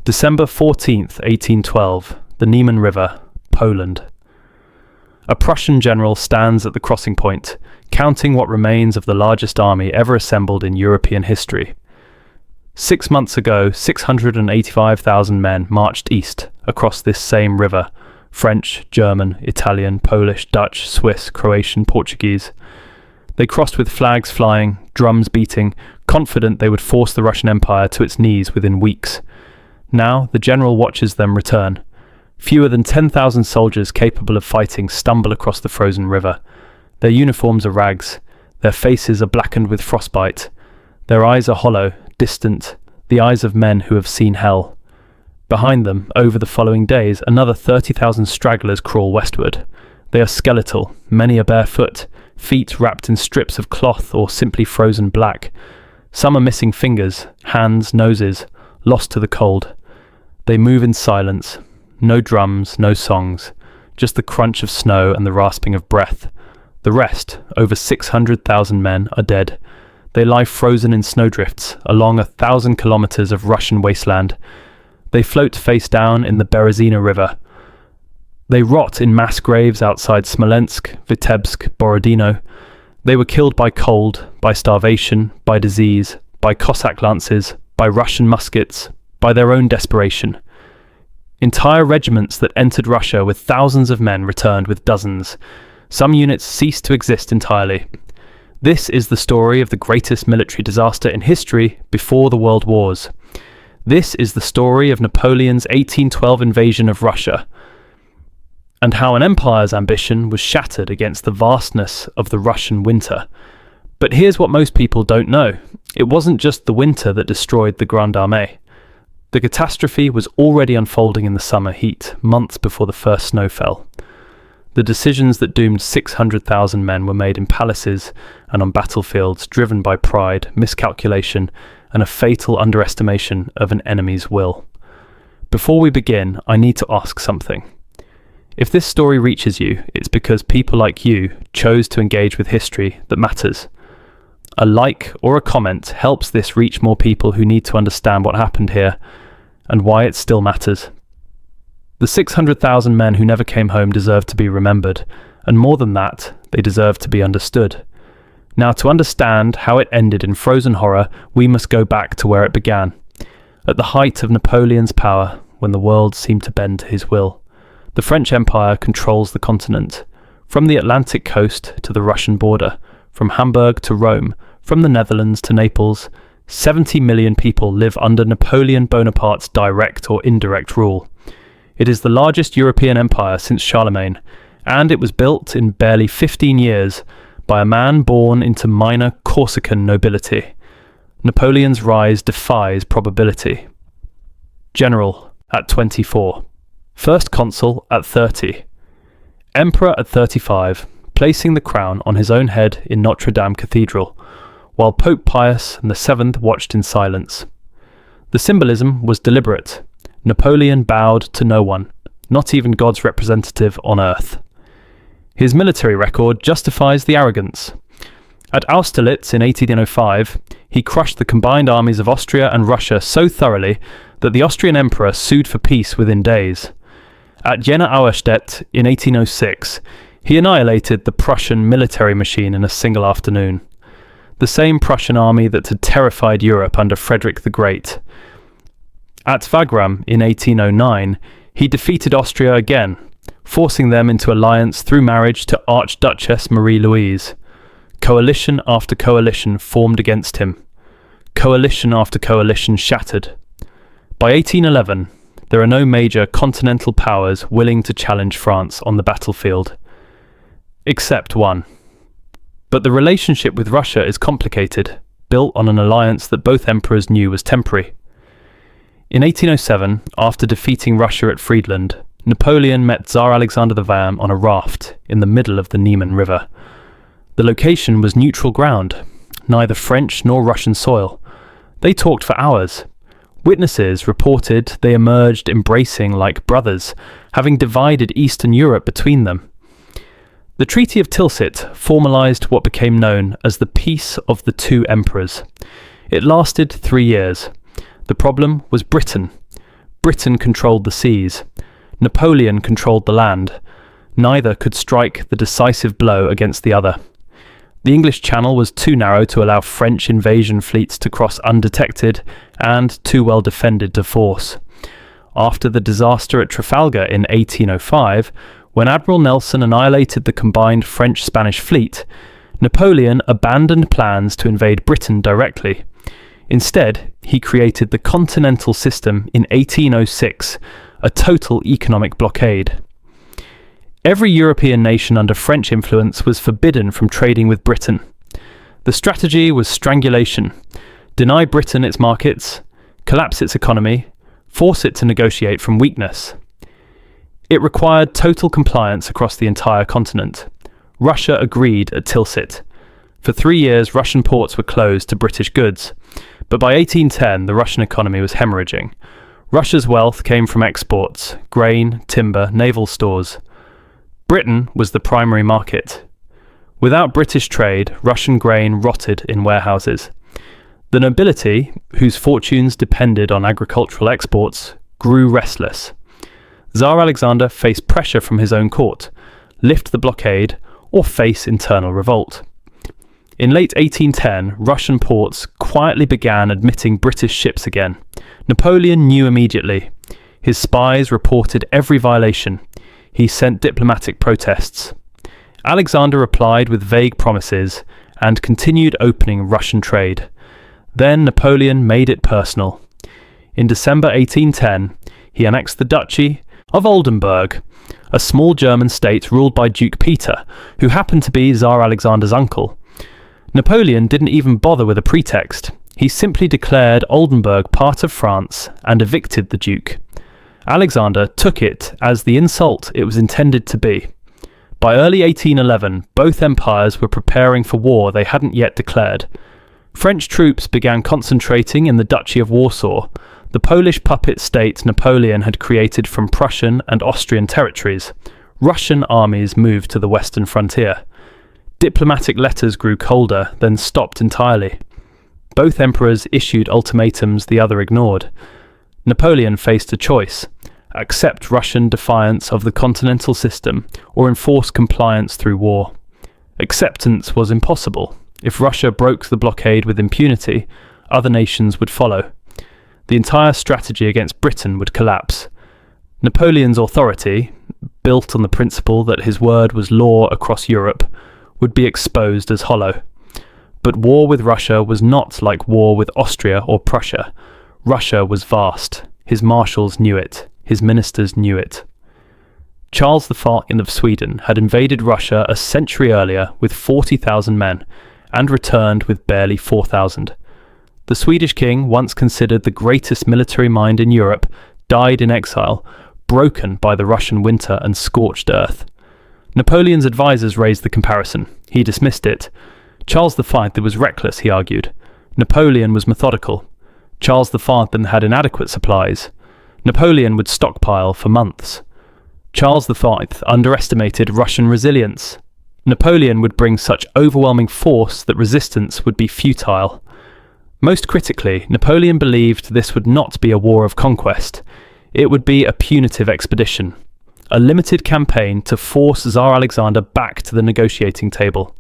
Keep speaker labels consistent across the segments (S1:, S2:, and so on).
S1: December 14th, 1812, the Niemen River, Poland. A Prussian general stands at the crossing point, counting what remains of the largest army ever assembled in European history. 6 months ago, 685,000 men marched east across this same river. French, German, Italian, Polish, Dutch, Swiss, Croatian, Portuguese. They crossed with flags flying, drums beating, confident they would force the Russian Empire to its knees within weeks. Now the general watches them return. Fewer than 10,000 soldiers capable of fighting stumble across the frozen river. Their uniforms are rags. Their faces are blackened with frostbite. Their eyes are hollow, distant, the eyes of men who have seen hell. Behind them, over the following days, another 30,000 stragglers crawl westward. They are skeletal, many are barefoot, feet wrapped in strips of cloth or simply frozen black. Some are missing fingers, hands, noses, lost to the cold. They move in silence. No drums, no songs, just the crunch of snow and the rasping of breath. The rest, over 600,000 men, are dead. They lie frozen in snowdrifts along 1,000 kilometers of Russian wasteland. They float face down in the Berezina River. They rot in mass graves outside Smolensk, Vitebsk, Borodino. They were killed by cold, by starvation, by disease, by Cossack lances, by Russian muskets, by their own desperation. Entire regiments that entered Russia with thousands of men returned with dozens. Some units ceased to exist entirely. This is the story of the greatest military disaster in history before the World Wars. This is the story of Napoleon's 1812 invasion of Russia, and how an empire's ambition was shattered against the vastness of the Russian winter. But here's what most people don't know. It wasn't just the winter that destroyed the Grande Armée. The catastrophe was already unfolding in the summer heat, months before the first snow fell. The decisions that doomed 600,000 men were made in palaces and on battlefields, driven by pride, miscalculation, and a fatal underestimation of an enemy's will. Before we begin, I need to ask something. If this story reaches you, it's because people like you chose to engage with history that matters. A like or a comment helps this reach more people who need to understand what happened here and why it still matters. The 600,000 men who never came home deserve to be remembered, and more than that, they deserve to be understood. Now, to understand how it ended in frozen horror, we must go back to where it began, at the height of Napoleon's power, when the world seemed to bend to his will. The French Empire controls the continent, from the Atlantic coast to the Russian border, from Hamburg to Rome, from the Netherlands to Naples. 70 million people live under Napoleon Bonaparte's direct or indirect rule. It is the largest European empire since Charlemagne, and it was built in barely 15 years by a man born into minor Corsican nobility. Napoleon's rise defies probability. General at 24. First consul at 30. Emperor at 35, placing the crown on his own head in Notre Dame Cathedral, while Pope Pius VII watched in silence. The symbolism was deliberate. Napoleon bowed to no one, not even God's representative on earth. His military record justifies the arrogance. At Austerlitz in 1805, he crushed the combined armies of Austria and Russia so thoroughly that the Austrian emperor sued for peace within days. At Jena Auerstedt in 1806, he annihilated the Prussian military machine in a single afternoon. The same Prussian army that had terrified Europe under Frederick the Great. At Wagram in 1809, he defeated Austria again, forcing them into alliance through marriage to Archduchess Marie-Louise. Coalition after coalition formed against him. Coalition after coalition shattered. By 1811, there are no major continental powers willing to challenge France on the battlefield. Except one. But the relationship with Russia is complicated, built on an alliance that both emperors knew was temporary. In 1807, after defeating Russia at Friedland, Napoleon met Tsar Alexander the Van on a raft in the middle of the Niemen River. The location was neutral ground, neither French nor Russian soil. They talked for hours. Witnesses reported they emerged embracing like brothers, having divided Eastern Europe between them. The Treaty of Tilsit formalized what became known as the Peace of the Two Emperors. It lasted 3 years. The problem was Britain. Britain controlled the seas. Napoleon controlled the land. Neither could strike the decisive blow against the other. The English Channel was too narrow to allow French invasion fleets to cross undetected and too well defended to force. After the disaster at Trafalgar in 1805, when Admiral Nelson annihilated the combined French-Spanish fleet, Napoleon abandoned plans to invade Britain directly. Instead, he created the Continental System in 1806, a total economic blockade. Every European nation under French influence was forbidden from trading with Britain. The strategy was strangulation: deny Britain its markets, collapse its economy, force it to negotiate from weakness. It required total compliance across the entire continent. Russia agreed at Tilsit. For 3 years, Russian ports were closed to British goods, but by 1810 the Russian economy was hemorrhaging. Russia's wealth came from exports: grain, timber, naval stores. Britain was the primary market. Without British trade, Russian grain rotted in warehouses. The nobility, whose fortunes depended on agricultural exports, grew restless. Tsar Alexander faced pressure from his own court: lift the blockade or face internal revolt. In late 1810, Russian ports quietly began admitting British ships again. Napoleon knew immediately. His spies reported every violation. He sent diplomatic protests. Alexander replied with vague promises and continued opening Russian trade. Then Napoleon made it personal. In December 1810, he annexed the Duchy of Oldenburg, a small German state ruled by Duke Peter, who happened to be Tsar Alexander's uncle. Napoleon didn't even bother with a pretext. He simply declared Oldenburg part of France and evicted the Duke. Alexander took it as the insult it was intended to be. By early 1811, both empires were preparing for war they hadn't yet declared. French troops began concentrating in the Duchy of Warsaw, the Polish puppet state Napoleon had created from Prussian and Austrian territories. Russian armies moved to the western frontier. Diplomatic letters grew colder, then stopped entirely. Both emperors issued ultimatums the other ignored. Napoleon faced a choice: accept Russian defiance of the continental system or enforce compliance through war. Acceptance was impossible. If Russia broke the blockade with impunity, other nations would follow. The entire strategy against Britain would collapse. Napoleon's authority, built on the principle that his word was law across Europe, would be exposed as hollow. But war with Russia was not like war with Austria or Prussia. Russia was vast. His marshals knew it. His ministers knew it. Charles V of Sweden had invaded Russia a century earlier with 40,000 men and returned with barely 4,000. The Swedish king, once considered the greatest military mind in Europe, died in exile, broken by the Russian winter and scorched earth. Napoleon's advisors raised the comparison. He dismissed it. Charles V was reckless, he argued. Napoleon was methodical. Charles V had inadequate supplies. Napoleon would stockpile for months. Charles V underestimated Russian resilience. Napoleon would bring such overwhelming force that resistance would be futile. Most critically, Napoleon believed this would not be a war of conquest. It would be a punitive expedition, a limited campaign to force Tsar Alexander back to the negotiating table.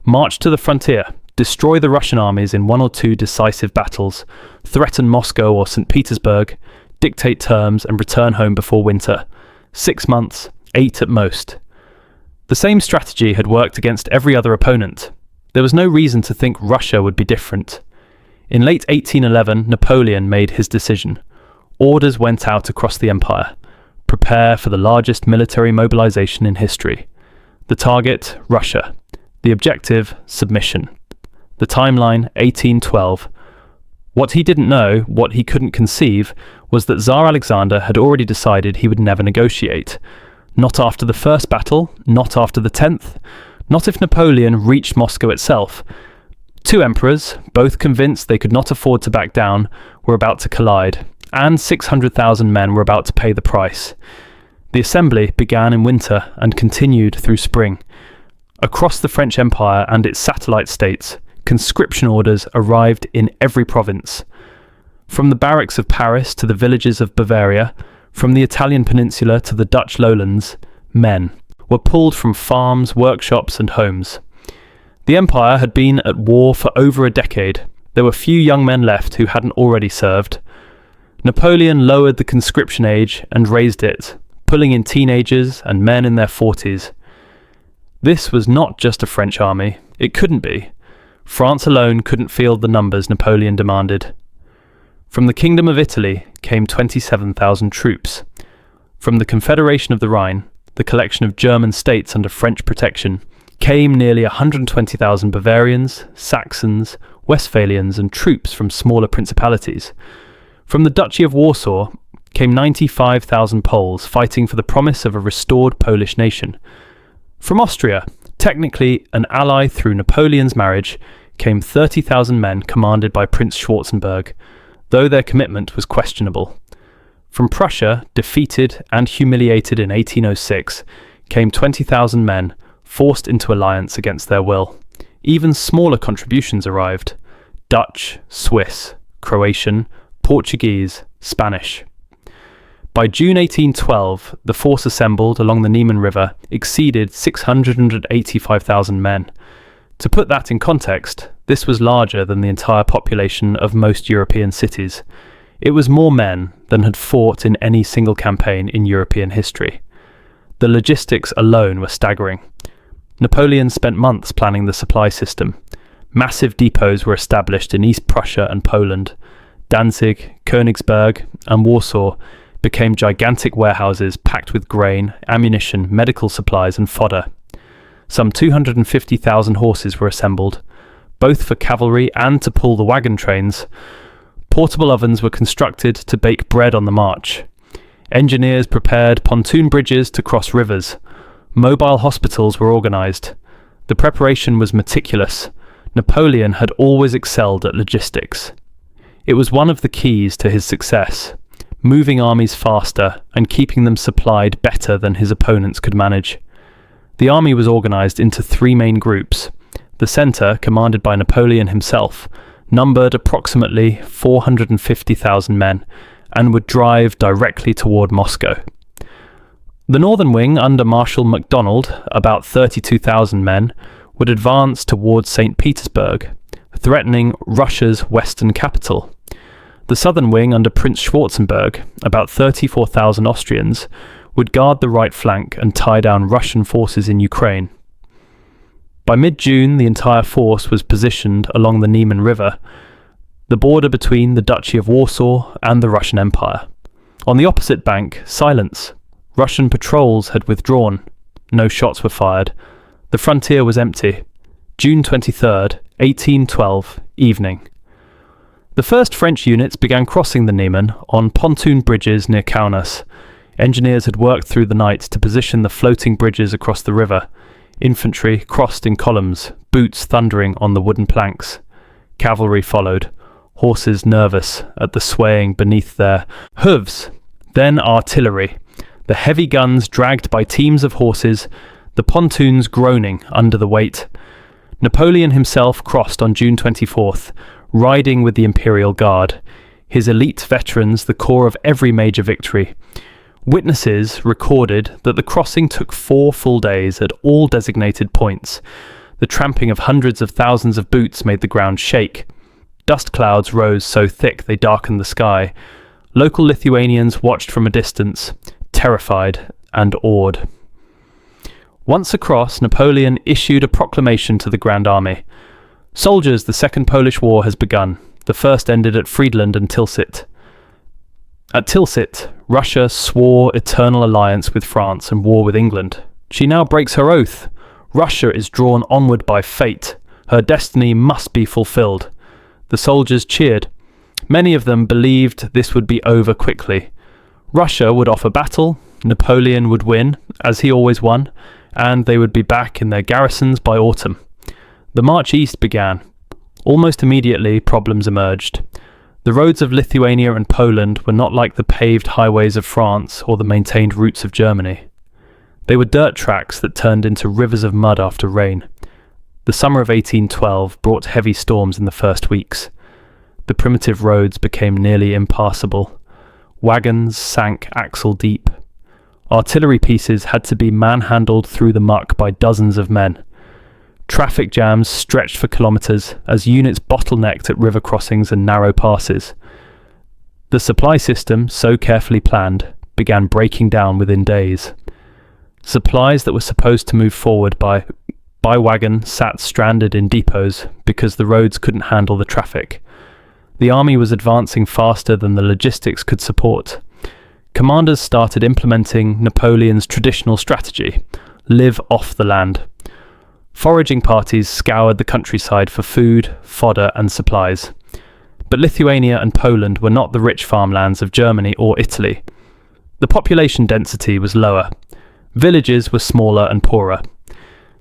S1: March to the frontier, destroy the Russian armies in 1 or 2 decisive battles, threaten Moscow or St. Petersburg, dictate terms and return home before winter. 6 months, 8 at most. The same strategy had worked against every other opponent. There was no reason to think Russia would be different. In late 1811, Napoleon made his decision. Orders went out across the empire. Prepare for the largest military mobilization in history. The target, Russia. The objective, submission. The timeline, 1812. What he didn't know, what he couldn't conceive, was that Tsar Alexander had already decided he would never negotiate. Not after the first battle, not after the 10th, not if Napoleon reached Moscow itself. 2 emperors, both convinced they could not afford to back down, were about to collide, and 600,000 men were about to pay the price. The assembly began in winter and continued through spring. Across the French Empire and its satellite states, conscription orders arrived in every province. From the barracks of Paris to the villages of Bavaria, from the Italian peninsula to the Dutch lowlands, men were pulled from farms, workshops and homes. The empire had been at war for over a decade. There were few young men left who hadn't already served. Napoleon lowered the conscription age and raised it, pulling in teenagers and men in their 40s. This was not just a French army. It couldn't be. France alone couldn't field the numbers Napoleon demanded. From the Kingdom of Italy came 27,000 troops. From the Confederation of the Rhine, the collection of German states under French protection, came nearly 120,000 Bavarians, Saxons, Westphalians and troops from smaller principalities. From the Duchy of Warsaw came 95,000 Poles fighting for the promise of a restored Polish nation. From Austria, technically an ally through Napoleon's marriage, came 30,000 men commanded by Prince Schwarzenberg, though their commitment was questionable. From Prussia, defeated and humiliated in 1806, came 20,000 men forced into alliance against their will. Even smaller contributions arrived: Dutch, Swiss, Croatian, Portuguese, Spanish. By June 1812, the force assembled along the Niemen River exceeded 685,000 men. To put that in context, this was larger than the entire population of most European cities. It was more men than had fought in any single campaign in European history. The logistics alone were staggering. Napoleon spent months planning the supply system. Massive depots were established in East Prussia and Poland. Danzig, Königsberg, and Warsaw became gigantic warehouses packed with grain, ammunition, medical supplies, and fodder. Some 250,000 horses were assembled, both for cavalry and to pull the wagon trains. Portable ovens were constructed to bake bread on the march. Engineers prepared pontoon bridges to cross rivers. Mobile hospitals were organised. The preparation was meticulous. Napoleon had always excelled at logistics. It was one of the keys to his success, moving armies faster and keeping them supplied better than his opponents could manage. The army was organised into three main groups. The centre, commanded by Napoleon himself, numbered approximately 450,000 men and would drive directly toward Moscow. The northern wing, under Marshal MacDonald, about 32,000 men, would advance towards St. Petersburg, threatening Russia's western capital. The southern wing, under Prince Schwarzenberg, about 34,000 Austrians, would guard the right flank and tie down Russian forces in Ukraine. By mid-June, the entire force was positioned along the Niemen River, the border between the Duchy of Warsaw and the Russian Empire. On the opposite bank, silence. Russian patrols had withdrawn. No shots were fired. The frontier was empty. June 23rd, 1812, evening. The first French units began crossing the Niemen on pontoon bridges near Kaunas. Engineers had worked through the night to position the floating bridges across the river. Infantry crossed in columns, boots thundering on the wooden planks. Cavalry followed, horses nervous at the swaying beneath their hooves. Then artillery, the heavy guns dragged by teams of horses, the pontoons groaning under the weight. Napoleon himself crossed on June 24th, riding with the Imperial Guard, his elite veterans the core of every major victory. Witnesses recorded that the crossing took 4 full days at all designated points. The tramping of hundreds of thousands of boots made the ground shake. Dust clouds rose so thick they darkened the sky. Local Lithuanians watched from a distance, terrified and awed. Once across, Napoleon issued a proclamation to the Grande Armée. Soldiers, the Second Polish War has begun. The first ended at Friedland and Tilsit. At Tilsit, Russia swore eternal alliance with France and war with England. She now breaks her oath. Russia is drawn onward by fate. Her destiny must be fulfilled. The soldiers cheered. Many of them believed this would be over quickly. Russia would offer battle, Napoleon would win, as he always won, and they would be back in their garrisons by autumn. The march east began. Almost immediately, problems emerged. The roads of Lithuania and Poland were not like the paved highways of France or the maintained routes of Germany. They were dirt tracks that turned into rivers of mud after rain. The summer of 1812 brought heavy storms in the first weeks. the primitive roads became nearly impassable. Wagons sank axle deep. Artillery pieces had to be manhandled through the muck by dozens of men. Traffic jams stretched for kilometres as units bottlenecked at river crossings and narrow passes. The supply system, so carefully planned, began breaking down within days. Supplies that were supposed to move forward by wagon sat stranded in depots because the roads couldn't handle the traffic. The army was advancing faster than the logistics could support. Commanders started implementing Napoleon's traditional strategy: live off the land. Foraging parties scoured the countryside for food, fodder and supplies. But Lithuania and Poland were not the rich farmlands of Germany or Italy. The population density was lower. Villages were smaller and poorer.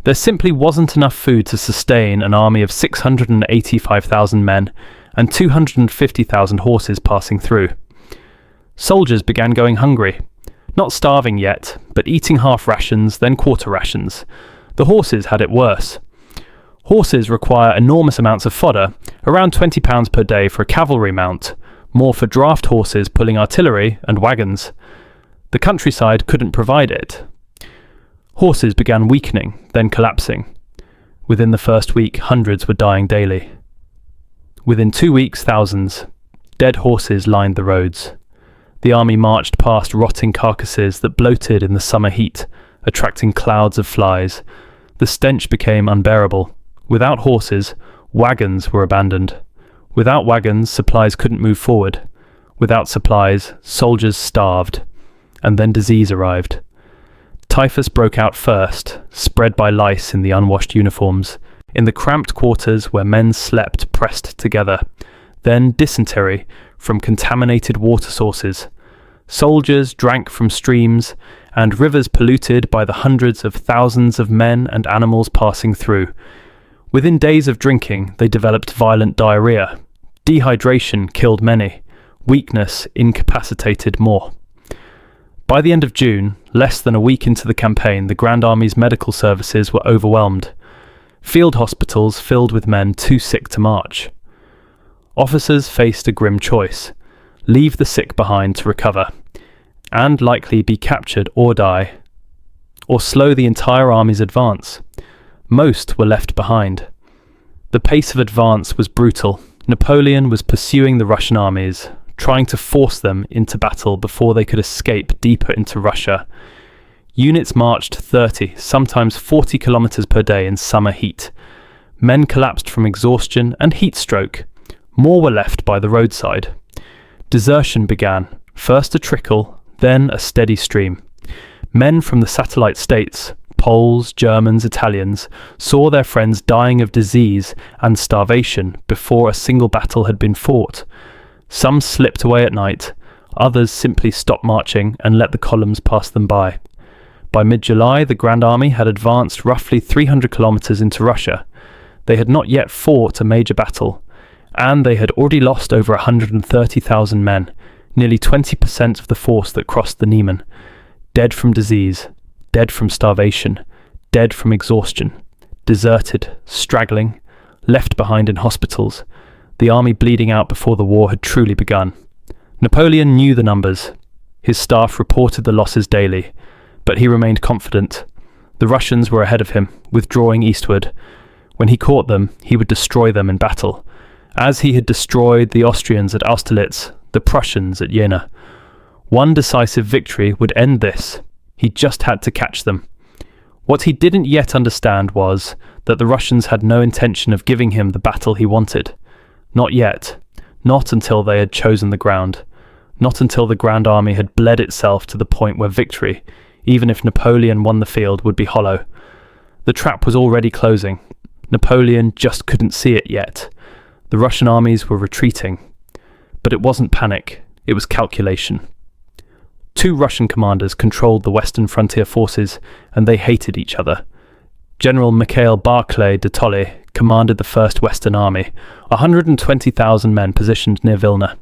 S1: There simply wasn't enough food to sustain an army of 685,000 men and 250,000 horses passing through. Soldiers began going hungry, not starving yet, but eating half rations, then quarter rations. The horses had it worse. Horses require enormous amounts of fodder, around £20 per day for a cavalry mount, more for draft horses pulling artillery and wagons. The countryside couldn't provide it. Horses began weakening, then collapsing. Within the first week, hundreds were dying daily. Within 2 weeks, thousands. Dead horses lined the roads. The army marched past rotting carcasses that bloated in the summer heat, attracting clouds of flies. The stench became unbearable. Without horses, wagons were abandoned. Without wagons, supplies couldn't move forward. Without supplies, soldiers starved. And then disease arrived. Typhus broke out first, spread by lice in the unwashed uniforms, in the cramped quarters where men slept pressed together. Then dysentery from contaminated water sources. Soldiers drank from streams, and rivers polluted by the hundreds of thousands of men and animals passing through. Within days of drinking, they developed violent diarrhea. Dehydration killed many. Weakness incapacitated more. By the end of June, less than a week into the campaign, the Grand Army's medical services were overwhelmed. Field hospitals filled with men too sick to march. Officers faced a grim choice: leave the sick behind to recover, and likely be captured or die, or slow the entire army's advance. Most were left behind. The pace of advance was brutal. Napoleon was pursuing the Russian armies, trying to force them into battle before they could escape deeper into Russia. Units marched 30, sometimes 40 kilometers per day in summer heat. Men collapsed from exhaustion and heat stroke. More were left by the roadside. Desertion began, first a trickle, then a steady stream. Men from the satellite states, Poles, Germans, Italians, saw their friends dying of disease and starvation before a single battle had been fought. Some slipped away at night, others simply stopped marching and let the columns pass them by. By mid-July, the Grand Army had advanced roughly 300 kilometers into Russia. They had not yet fought a major battle, and they had already lost over 130,000 men, nearly 20% of the force that crossed the Niemen. Dead from disease, dead from starvation, dead from exhaustion, deserted, straggling, left behind in hospitals, the army bleeding out before the war had truly begun. Napoleon knew the numbers. His staff reported the losses daily, but he remained confident. The Russians were ahead of him, withdrawing eastward. When he caught them, he would destroy them in battle, as he had destroyed the Austrians at Austerlitz, the Prussians at Jena. One decisive victory would end this. He just had to catch them. What he didn't yet understand was that the Russians had no intention of giving him the battle he wanted. Not yet. Not until they had chosen the ground. Not until the Grand Army had bled itself to the point where victory, even if Napoleon won the field, would be hollow. The trap was already closing. Napoleon just couldn't see it yet. The Russian armies were retreating. But it wasn't panic, it was calculation. 2 Russian commanders controlled the western frontier forces, and they hated each other. General Mikhail Barclay de Tolly commanded the First Western Army, 120,000 men positioned near Vilna.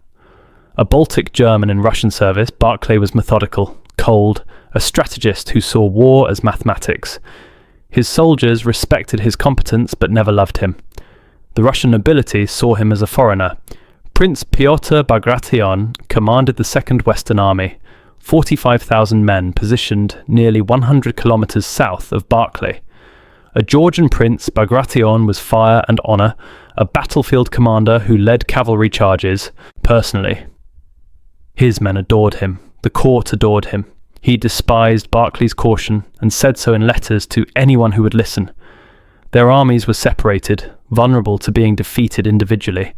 S1: A Baltic German in Russian service, Barclay was methodical, cold, a strategist who saw war as mathematics. His soldiers respected his competence but never loved him. The Russian nobility saw him as a foreigner, Prince Pyotr Bagration commanded the Second Western Army, 45,000 men positioned nearly 100 kilometers south of Barclay. A Georgian prince, Bagration was fire and honour, a battlefield commander who led cavalry charges personally. His men adored him. The court adored him. He despised Barclay's caution and said so in letters to anyone who would listen. Their armies were separated, vulnerable to being defeated individually.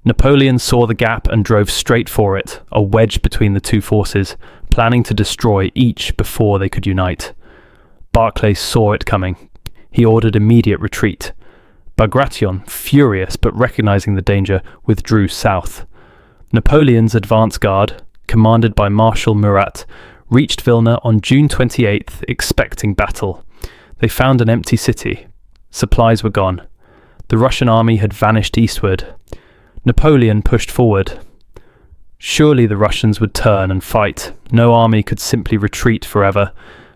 S1: Napoleon saw the gap and drove straight for it, a wedge between the two forces, planning to destroy each before they could unite. Barclay saw it coming. He ordered immediate retreat. Bagration, furious but recognizing the danger, withdrew south. Napoleon's advance guard, commanded by Marshal Murat, reached Vilna on June 28th, expecting battle. They found an empty city. Supplies were gone. The Russian army had vanished eastward. Napoleon pushed forward. Surely the Russians would turn and fight. No army could simply retreat forever.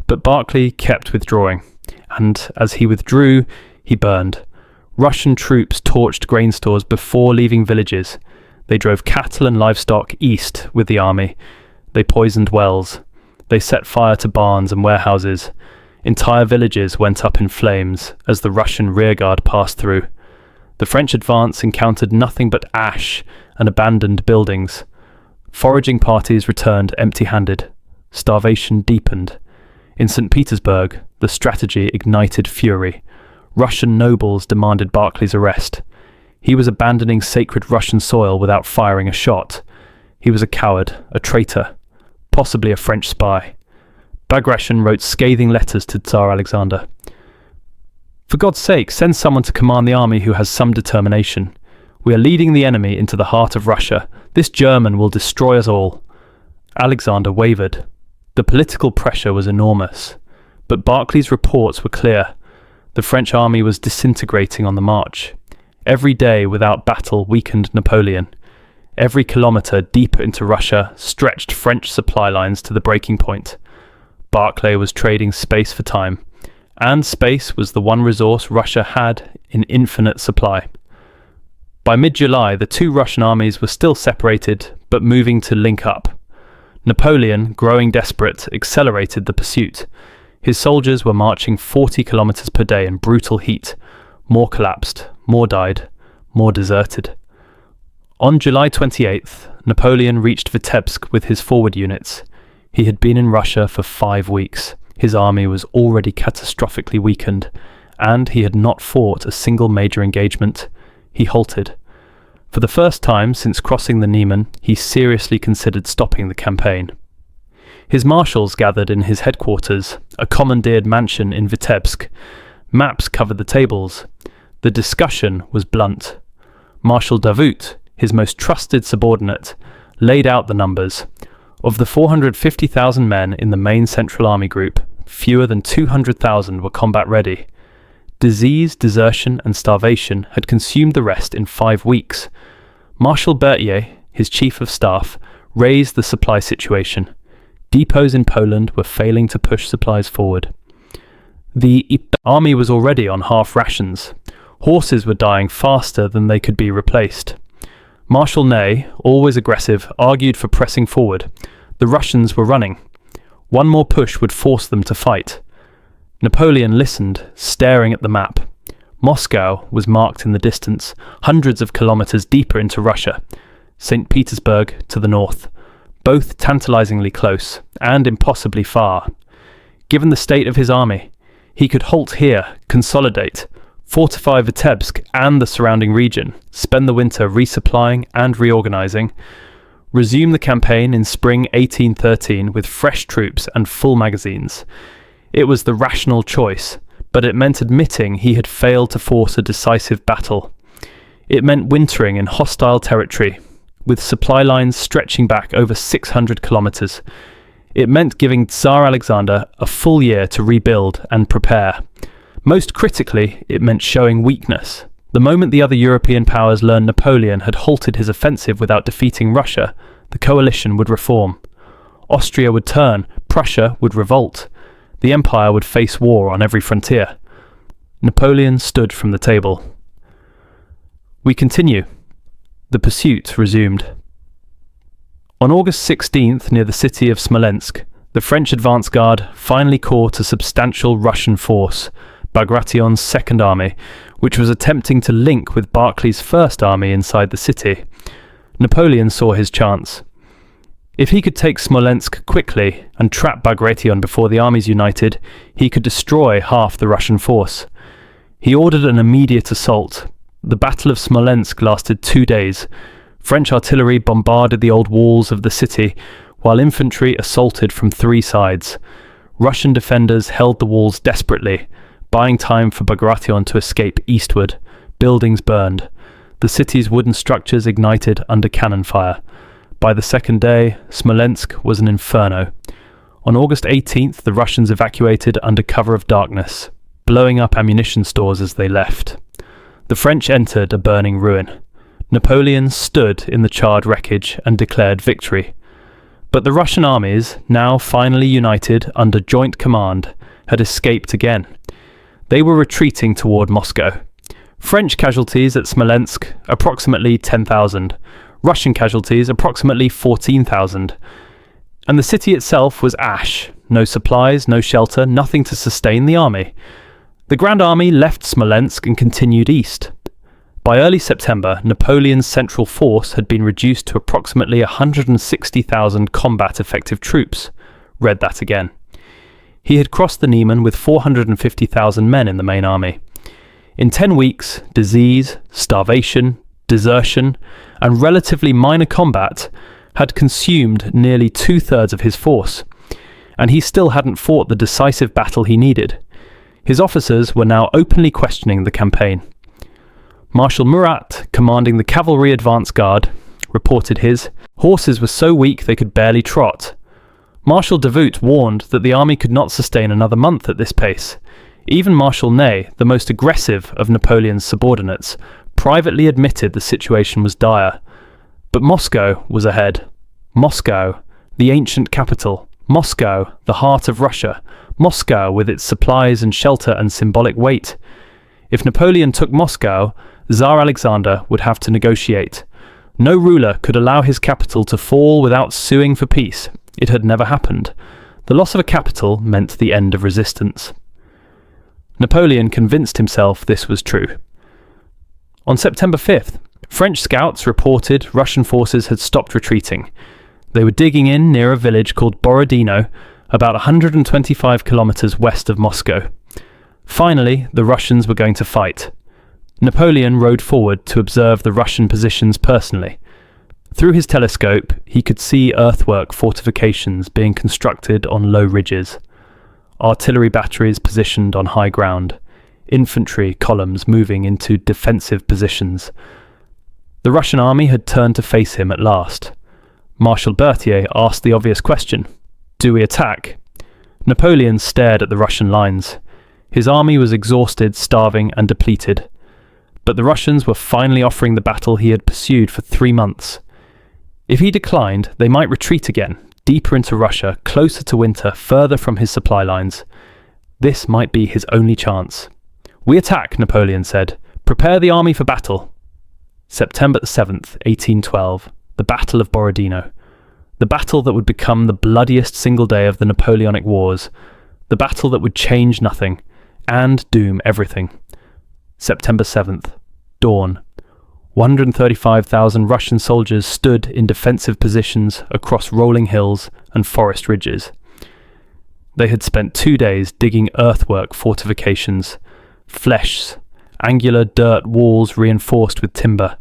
S1: But Barclay kept withdrawing, and as he withdrew, he burned. Russian troops torched grain stores before leaving villages. They drove cattle and livestock east with the army. They poisoned wells. They set fire to barns and warehouses. Entire villages went up in flames as the Russian rearguard passed through. The French advance encountered nothing but ash and abandoned buildings. Foraging parties returned empty-handed. Starvation deepened. In St. Petersburg, the strategy ignited fury. Russian nobles demanded Barclay's arrest. He was abandoning sacred Russian soil without firing a shot. He was a coward, a traitor, possibly a French spy. Bagration wrote scathing letters to Tsar Alexander. For God's sake, send someone to command the army who has some determination. We are leading the enemy into the heart of Russia. This German will destroy us all. Alexander wavered. The political pressure was enormous. But Barclay's reports were clear. The French army was disintegrating on the march. Every day without battle weakened Napoleon. Every kilometre deeper into Russia stretched French supply lines to the breaking point. Barclay was trading space for time, and space was the one resource Russia had in infinite supply. By mid-July, the two Russian armies were still separated, but moving to link up. Napoleon, growing desperate, accelerated the pursuit. His soldiers were marching 40 kilometers per day in brutal heat. More collapsed, more died, more deserted. On July 28th, Napoleon reached Vitebsk with his forward units. He had been in Russia for 5 weeks. His army was already catastrophically weakened, and he had not fought a single major engagement. He halted. For the first time since crossing the Niemen, he seriously considered stopping the campaign. His marshals gathered in his headquarters, a commandeered mansion in Vitebsk. Maps covered the tables. The discussion was blunt. Marshal Davout, his most trusted subordinate, laid out the numbers. Of the 450,000 men in the main Central Army group, fewer than 200,000 were combat ready. Disease, desertion and starvation had consumed the rest in 5 weeks. Marshal Berthier, his chief of staff, raised the supply situation. Depots in Poland were failing to push supplies forward. The army was already on half rations. Horses were dying faster than they could be replaced. Marshal Ney, always aggressive, argued for pressing forward. The Russians were running. One more push would force them to fight. Napoleon listened, staring at the map. Moscow was marked in the distance, hundreds of kilometers deeper into Russia. St. Petersburg to the north, both tantalizingly close and impossibly far. Given the state of his army, he could halt here, consolidate, fortify Vitebsk and the surrounding region, spend the winter resupplying and reorganizing, resume the campaign in spring 1813 with fresh troops and full magazines. It was the rational choice, but it meant admitting he had failed to force a decisive battle. It meant wintering in hostile territory, with supply lines stretching back over 600 kilometers. It meant giving Tsar Alexander a full year to rebuild and prepare. Most critically, it meant showing weakness. The moment the other European powers learned Napoleon had halted his offensive without defeating Russia, the coalition would reform. Austria would turn, Prussia would revolt. The empire would face war on every frontier. Napoleon stood from the table. We continue. The pursuit resumed. On August 16th, near the city of Smolensk, the French advance guard finally caught a substantial Russian force, Bagration's Second Army, which was attempting to link with Barclay's First Army inside the city. Napoleon saw his chance. If he could take Smolensk quickly and trap Bagration before the armies united, he could destroy half the Russian force. He ordered an immediate assault. The Battle of Smolensk lasted 2 days. French artillery bombarded the old walls of the city, while infantry assaulted from 3 sides. Russian defenders held the walls desperately, buying time for Bagration to escape eastward. Buildings burned. The city's wooden structures ignited under cannon fire. By the second day, Smolensk was an inferno. On August 18th, the Russians evacuated under cover of darkness, blowing up ammunition stores as they left. The French entered a burning ruin. Napoleon stood in the charred wreckage and declared victory. But the Russian armies, now finally united under joint command, had escaped again. They were retreating toward Moscow. French casualties at Smolensk, approximately 10,000. Russian casualties, approximately 14,000. And the city itself was ash. No supplies, no shelter, nothing to sustain the army. The Grande Armée left Smolensk and continued east. By early September, Napoleon's central force had been reduced to approximately 160,000 combat-effective troops. Read that again. He had crossed the Niemen with 450,000 men in the main army. In 10 weeks, disease, starvation, desertion, and relatively minor combat had consumed nearly 2/3 of his force, and he still hadn't fought the decisive battle he needed. His officers were now openly questioning the campaign. Marshal Murat, commanding the cavalry advance guard, reported his horses were so weak they could barely trot. Marshal Davout warned that the army could not sustain another month at this pace. Even Marshal Ney, the most aggressive of Napoleon's subordinates, privately admitted the situation was dire. But Moscow was ahead. Moscow, the ancient capital. Moscow, the heart of Russia. Moscow with its supplies and shelter and symbolic weight. If Napoleon took Moscow, Tsar Alexander would have to negotiate. No ruler could allow his capital to fall without suing for peace. It had never happened. The loss of a capital meant the end of resistance. Napoleon convinced himself this was true. On September 5th, French scouts reported Russian forces had stopped retreating. They were digging in near a village called Borodino, about 125 kilometers west of Moscow. Finally, the Russians were going to fight. Napoleon rode forward to observe the Russian positions personally. Through his telescope, he could see earthwork fortifications being constructed on low ridges, artillery batteries positioned on high ground, infantry columns moving into defensive positions. The Russian army had turned to face him at last. Marshal Berthier asked the obvious question: do we attack? Napoleon stared at the Russian lines. His army was exhausted, starving, and depleted. But the Russians were finally offering the battle he had pursued for 3 months. If he declined, they might retreat again, deeper into Russia, closer to winter, further from his supply lines. This might be his only chance. "We attack," Napoleon said. "Prepare the army for battle." September 7th, 1812, the Battle of Borodino. The battle that would become the bloodiest single day of the Napoleonic Wars. The battle that would change nothing and doom everything. September 7th, dawn. 135,000 Russian soldiers stood in defensive positions across rolling hills and forest ridges. They had spent 2 days digging earthwork fortifications, flèches, angular dirt walls reinforced with timber,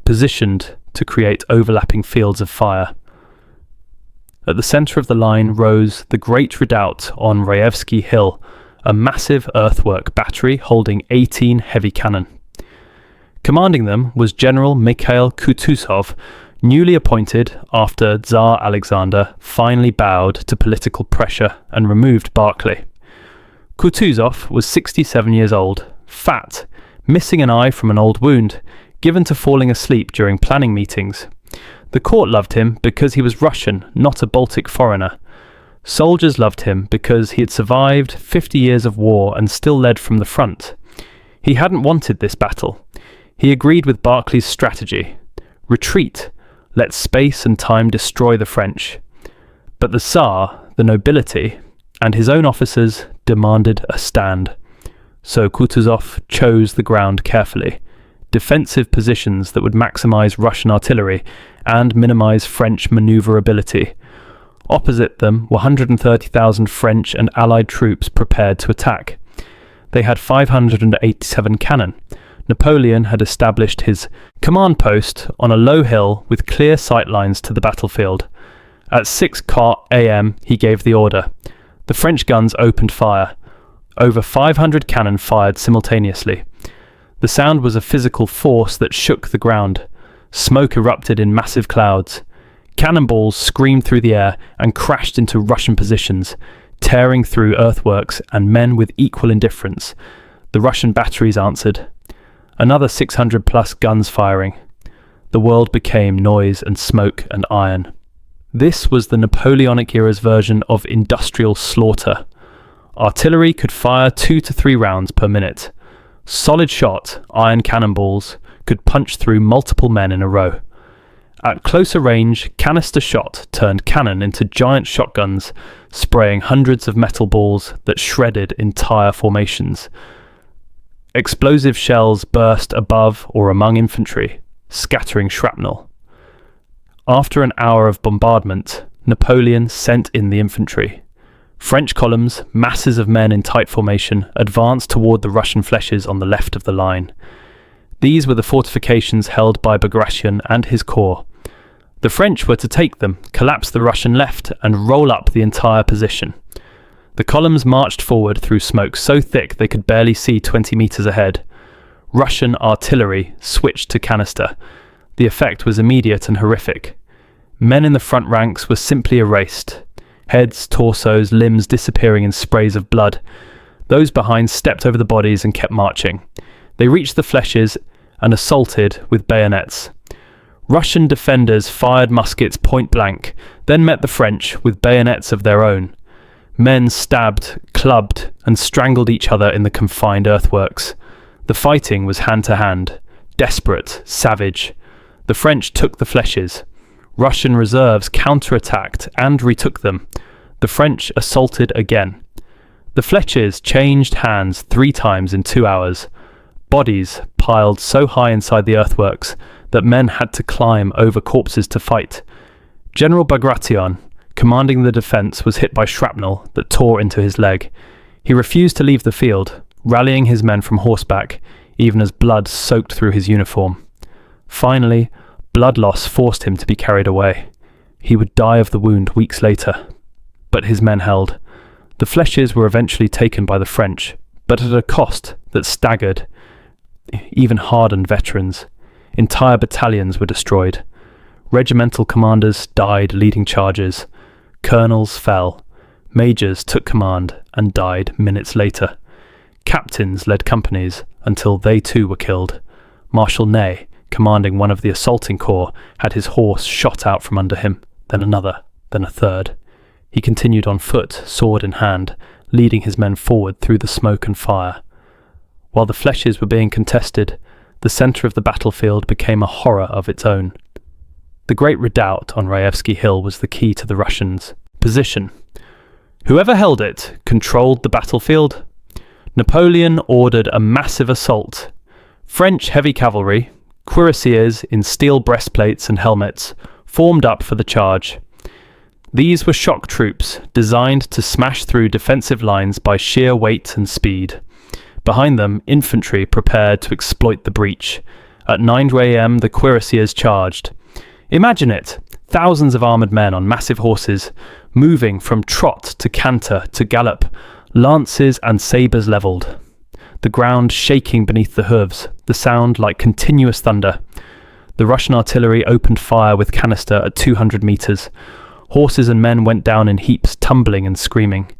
S1: positioned to create overlapping fields of fire. At the centre of the line rose the Great Redoubt on Raevsky Hill, a massive earthwork battery holding 18 heavy cannon. Commanding them was General Mikhail Kutuzov, newly appointed after Tsar Alexander finally bowed to political pressure and removed Barclay. Kutuzov was 67 years old, fat, missing an eye from an old wound, given to falling asleep during planning meetings. The court loved him because he was Russian, not a Baltic foreigner. Soldiers loved him because he had survived 50 years of war and still led from the front. He hadn't wanted this battle. He agreed with Barclay's strategy. Retreat. Let space and time destroy the French. But the Tsar, the nobility, and his own officers demanded a stand. So Kutuzov chose the ground carefully. Defensive positions that would maximize Russian artillery and minimize French maneuverability. Opposite them were 130,000 French and Allied troops prepared to attack. They had 587 cannon. Napoleon had established his command post on a low hill with clear sight lines to the battlefield. At 6 a.m. he gave the order. The French guns opened fire. Over 500 cannon fired simultaneously. The sound was a physical force that shook the ground. Smoke erupted in massive clouds. Cannonballs screamed through the air and crashed into Russian positions, tearing through earthworks and men with equal indifference. The Russian batteries answered. Another 600 plus guns firing. The world became noise and smoke and iron. This was the Napoleonic era's version of industrial slaughter. Artillery could fire 2 to 3 rounds per minute. Solid shot, iron cannonballs, could punch through multiple men in a row. At closer range, canister shot turned cannon into giant shotguns, spraying hundreds of metal balls that shredded entire formations. Explosive shells burst above or among infantry, scattering shrapnel. After an hour of bombardment, Napoleon sent in the infantry. French columns, masses of men in tight formation, advanced toward the Russian flèches on the left of the line. These were the fortifications held by Bagration and his corps. The French were to take them, collapse the Russian left, and roll up the entire position. The columns marched forward through smoke so thick they could barely see 20 meters ahead. Russian artillery switched to canister. The effect was immediate and horrific. Men in the front ranks were simply erased. Heads, torsos, limbs disappearing in sprays of blood. Those behind stepped over the bodies and kept marching. They reached the flèches and assaulted with bayonets. Russian defenders fired muskets point blank, then met the French with bayonets of their own. Men stabbed, clubbed, and strangled each other in the confined earthworks. The fighting was hand to hand, desperate, savage. The French took the flèches. Russian reserves counterattacked and retook them. The French assaulted again. The flèches changed hands 3 times in 2 hours. Bodies piled so high inside the earthworks that men had to climb over corpses to fight. General Bagration, commanding the defence, was hit by shrapnel that tore into his leg. He refused to leave the field, rallying his men from horseback, even as blood soaked through his uniform. Finally, blood loss forced him to be carried away. He would die of the wound weeks later. But his men held. The flèches were eventually taken by the French, but at a cost that staggered even hardened veterans. Entire battalions were destroyed. Regimental commanders died leading charges. Colonels fell. Majors took command and died minutes later. Captains led companies until they too were killed. Marshal Ney, commanding one of the assaulting corps, had his horse shot out from under him, then another, then a third. He continued on foot, sword in hand, leading his men forward through the smoke and fire. While the flèches were being contested, the centre of the battlefield became a horror of its own. The great redoubt on Raevsky Hill was the key to the Russians' position. Whoever held it controlled the battlefield. Napoleon ordered a massive assault. French heavy cavalry, cuirassiers in steel breastplates and helmets, formed up for the charge. These were shock troops designed to smash through defensive lines by sheer weight and speed. Behind them, infantry prepared to exploit the breach. At 9 a.m, the cuirassiers charged. Imagine it, thousands of armoured men on massive horses, moving from trot to canter to gallop, lances and sabres levelled. The ground shaking beneath the hooves, the sound like continuous thunder. The Russian artillery opened fire with canister at 200 metres. Horses and men went down in heaps, tumbling and screaming.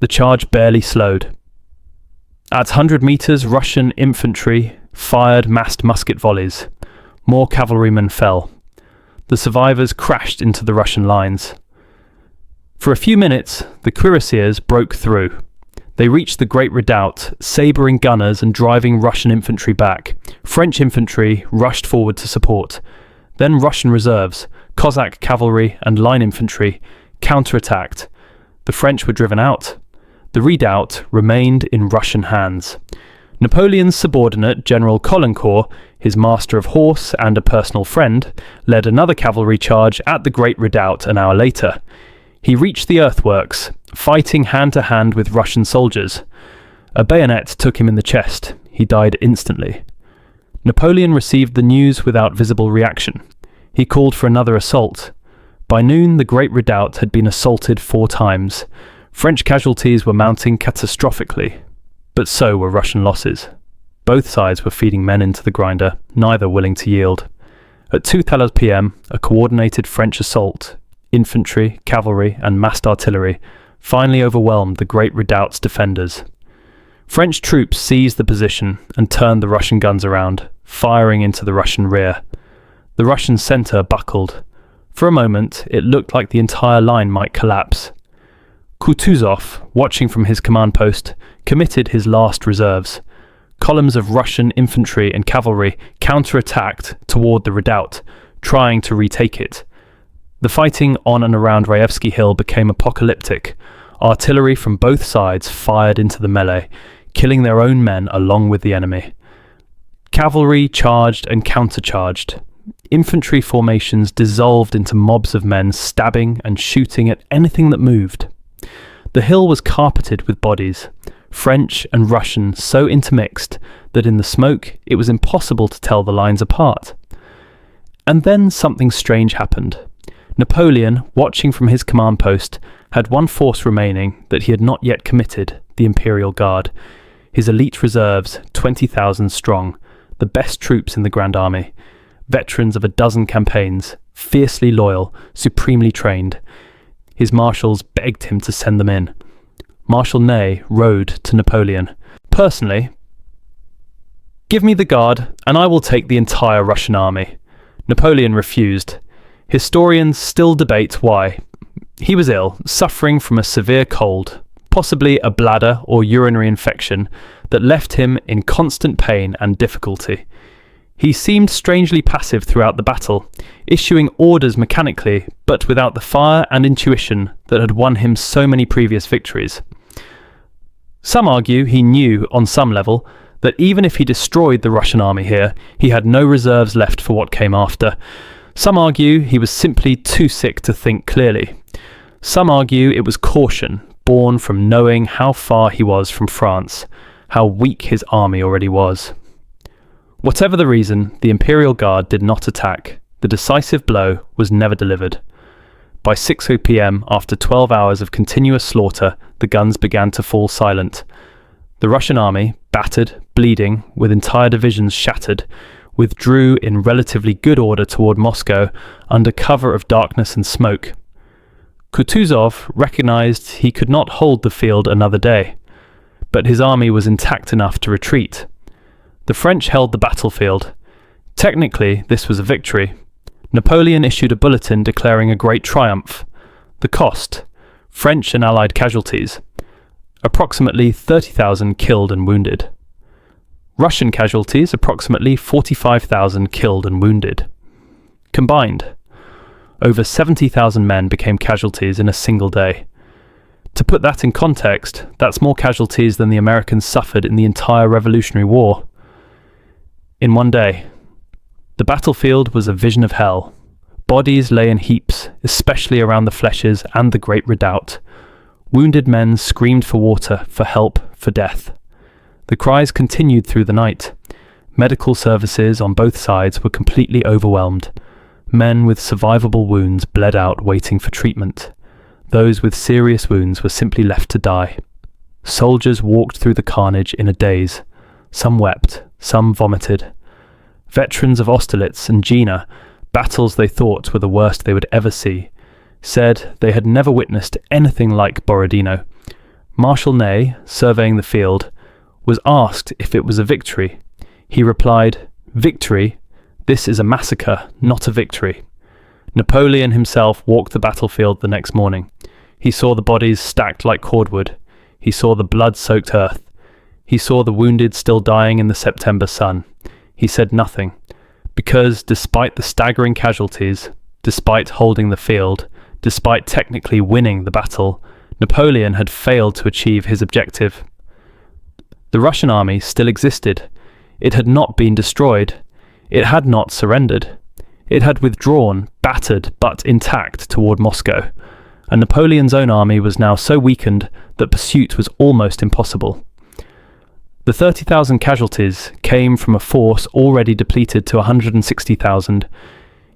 S1: The charge barely slowed. At 100 metres, Russian infantry fired massed musket volleys. More cavalrymen fell. The survivors crashed into the Russian lines. For a few minutes, the cuirassiers broke through. They reached the great redoubt, sabring gunners and driving Russian infantry back. French infantry rushed forward to support. Then Russian reserves, Cossack cavalry and line infantry, counterattacked. The French were driven out. The redoubt remained in Russian hands. Napoleon's subordinate, General Caulaincourt, his master of horse and a personal friend, led another cavalry charge at the Great Redoubt an hour later. He reached the earthworks, fighting hand-to-hand with Russian soldiers. A bayonet took him in the chest. He died instantly. Napoleon received the news without visible reaction. He called for another assault. By noon, the Great Redoubt had been assaulted 4 times. French casualties were mounting catastrophically, but so were Russian losses. Both sides were feeding men into the grinder, neither willing to yield. At 2:00 p.m, a coordinated French assault, infantry, cavalry, and massed artillery, finally overwhelmed the Great Redoubt's defenders. French troops seized the position and turned the Russian guns around, firing into the Russian rear. The Russian centre buckled. For a moment, it looked like the entire line might collapse. Kutuzov, watching from his command post, committed his last reserves. Columns of Russian infantry and cavalry counterattacked toward the redoubt, trying to retake it. The fighting on and around Raevsky Hill became apocalyptic. Artillery from both sides fired into the melee, killing their own men along with the enemy. Cavalry charged and countercharged. Infantry formations dissolved into mobs of men stabbing and shooting at anything that moved. The hill was carpeted with bodies, French and Russian so intermixed that in the smoke it was impossible to tell the lines apart. And then something strange happened. Napoleon, watching from his command post, had one force remaining that he had not yet committed, the Imperial Guard. His elite reserves, 20,000 strong, the best troops in the Grande Armée, veterans of a dozen campaigns, fiercely loyal, supremely trained. His marshals begged him to send them in. Marshal Ney rode to Napoleon. Personally, "Give me the Guard, and I will take the entire Russian army." Napoleon refused. Historians still debate why. He was ill, suffering from a severe cold, possibly a bladder or urinary infection that left him in constant pain and difficulty. He seemed strangely passive throughout the battle, issuing orders mechanically, but without the fire and intuition that had won him so many previous victories. Some argue he knew, on some level, that even if he destroyed the Russian army here, he had no reserves left for what came after. Some argue he was simply too sick to think clearly. Some argue it was caution, born from knowing how far he was from France, how weak his army already was. Whatever the reason, the Imperial Guard did not attack. The decisive blow was never delivered. By 6 p.m, after 12 hours of continuous slaughter, the guns began to fall silent. The Russian army, battered, bleeding, with entire divisions shattered, withdrew in relatively good order toward Moscow under cover of darkness and smoke. Kutuzov recognized he could not hold the field another day, but his army was intact enough to retreat. The French held the battlefield. Technically, this was a victory. Napoleon issued a bulletin declaring a great triumph. The cost: French and Allied casualties. Approximately 30,000 killed and wounded. Russian casualties, approximately 45,000 killed and wounded. Combined, over 70,000 men became casualties in a single day. To put that in context, that's more casualties than the Americans suffered in the entire Revolutionary War. In one day. The battlefield was a vision of hell. Bodies lay in heaps, especially around the flèches and the Great Redoubt. Wounded men screamed for water, for help, for death. The cries continued through the night. Medical services on both sides were completely overwhelmed. Men with survivable wounds bled out waiting for treatment. Those with serious wounds were simply left to die. Soldiers walked through the carnage in a daze. Some wept, some vomited. Veterans of Austerlitz and Jena, battles they thought were the worst they would ever see, said they had never witnessed anything like Borodino. Marshal Ney, surveying the field, was asked if it was a victory. He replied, "Victory? This is a massacre, not a victory." Napoleon himself walked the battlefield the next morning. He saw the bodies stacked like cordwood. He saw the blood-soaked earth. He saw the wounded still dying in the September sun. He said nothing, Because despite the staggering casualties, despite holding the field, despite technically winning the battle, Napoleon had failed to achieve his objective. The Russian army still existed. It had not been destroyed. It had not surrendered. It had withdrawn, battered but intact, toward Moscow, and Napoleon's own army was now so weakened that pursuit was almost impossible. The 30,000 casualties came from a force already depleted to 160,000.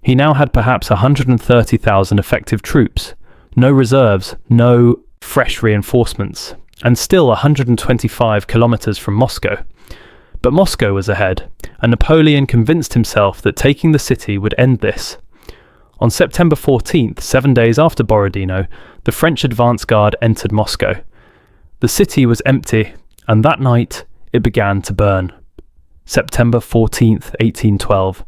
S1: He now had perhaps 130,000 effective troops, no reserves, no fresh reinforcements, and still 125 kilometers from Moscow. But Moscow was ahead, and Napoleon convinced himself that taking the city would end this. On September 14th, 7 days after Borodino, the French advance guard entered Moscow. The city was empty, and that night it began to burn. September 14th, 1812.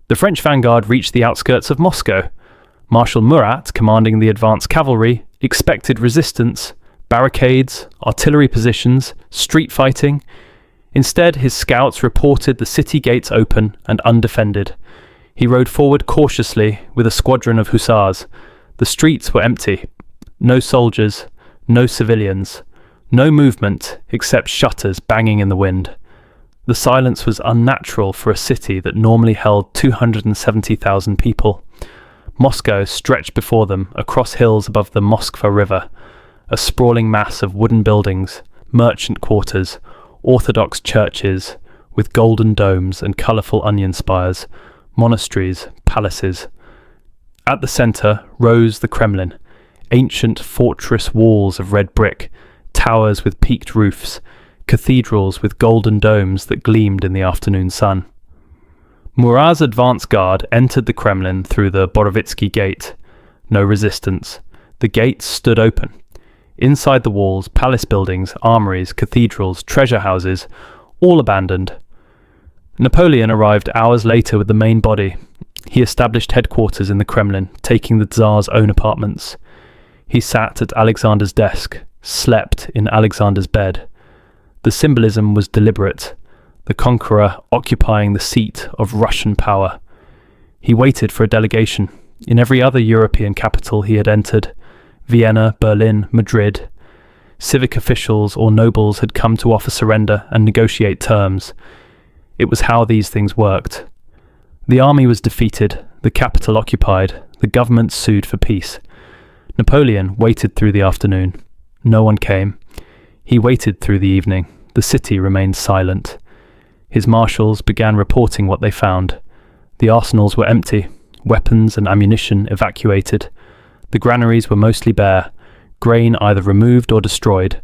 S1: The French vanguard reached the outskirts of Moscow. Marshal Murat, commanding the advance cavalry, expected resistance, barricades, artillery positions, street fighting. Instead, his scouts reported the city gates open and undefended. He rode forward cautiously with a squadron of hussars. The streets were empty. No soldiers, no civilians, no movement except shutters banging in the wind. The silence was unnatural for a city that normally held 270,000 people. Moscow stretched before them across hills above the Moskva River, a sprawling mass of wooden buildings, merchant quarters, Orthodox churches with golden domes and colourful onion spires, monasteries, palaces. At the centre rose the Kremlin, ancient fortress walls of red brick, towers with peaked roofs, cathedrals with golden domes that gleamed in the afternoon sun. Murat's advance guard entered the Kremlin through the Borovitsky Gate. No resistance. The gates stood open. Inside the walls, palace buildings, armories, cathedrals, treasure houses, all abandoned. Napoleon arrived hours later with the main body. He established headquarters in the Kremlin, taking the Tsar's own apartments. He sat at Alexander's desk, slept in Alexander's bed. The symbolism was deliberate, the conqueror occupying the seat of Russian power. He waited for a delegation. In every other European capital he had entered, Vienna, Berlin, Madrid, civic officials or nobles had come to offer surrender and negotiate terms. It was how these things worked. The army was defeated, the capital occupied, the government sued for peace. Napoleon waited through the afternoon. No one came. He waited through the evening. The city remained silent. His marshals began reporting what they found. The arsenals were empty, weapons and ammunition evacuated. The granaries were mostly bare, grain either removed or destroyed.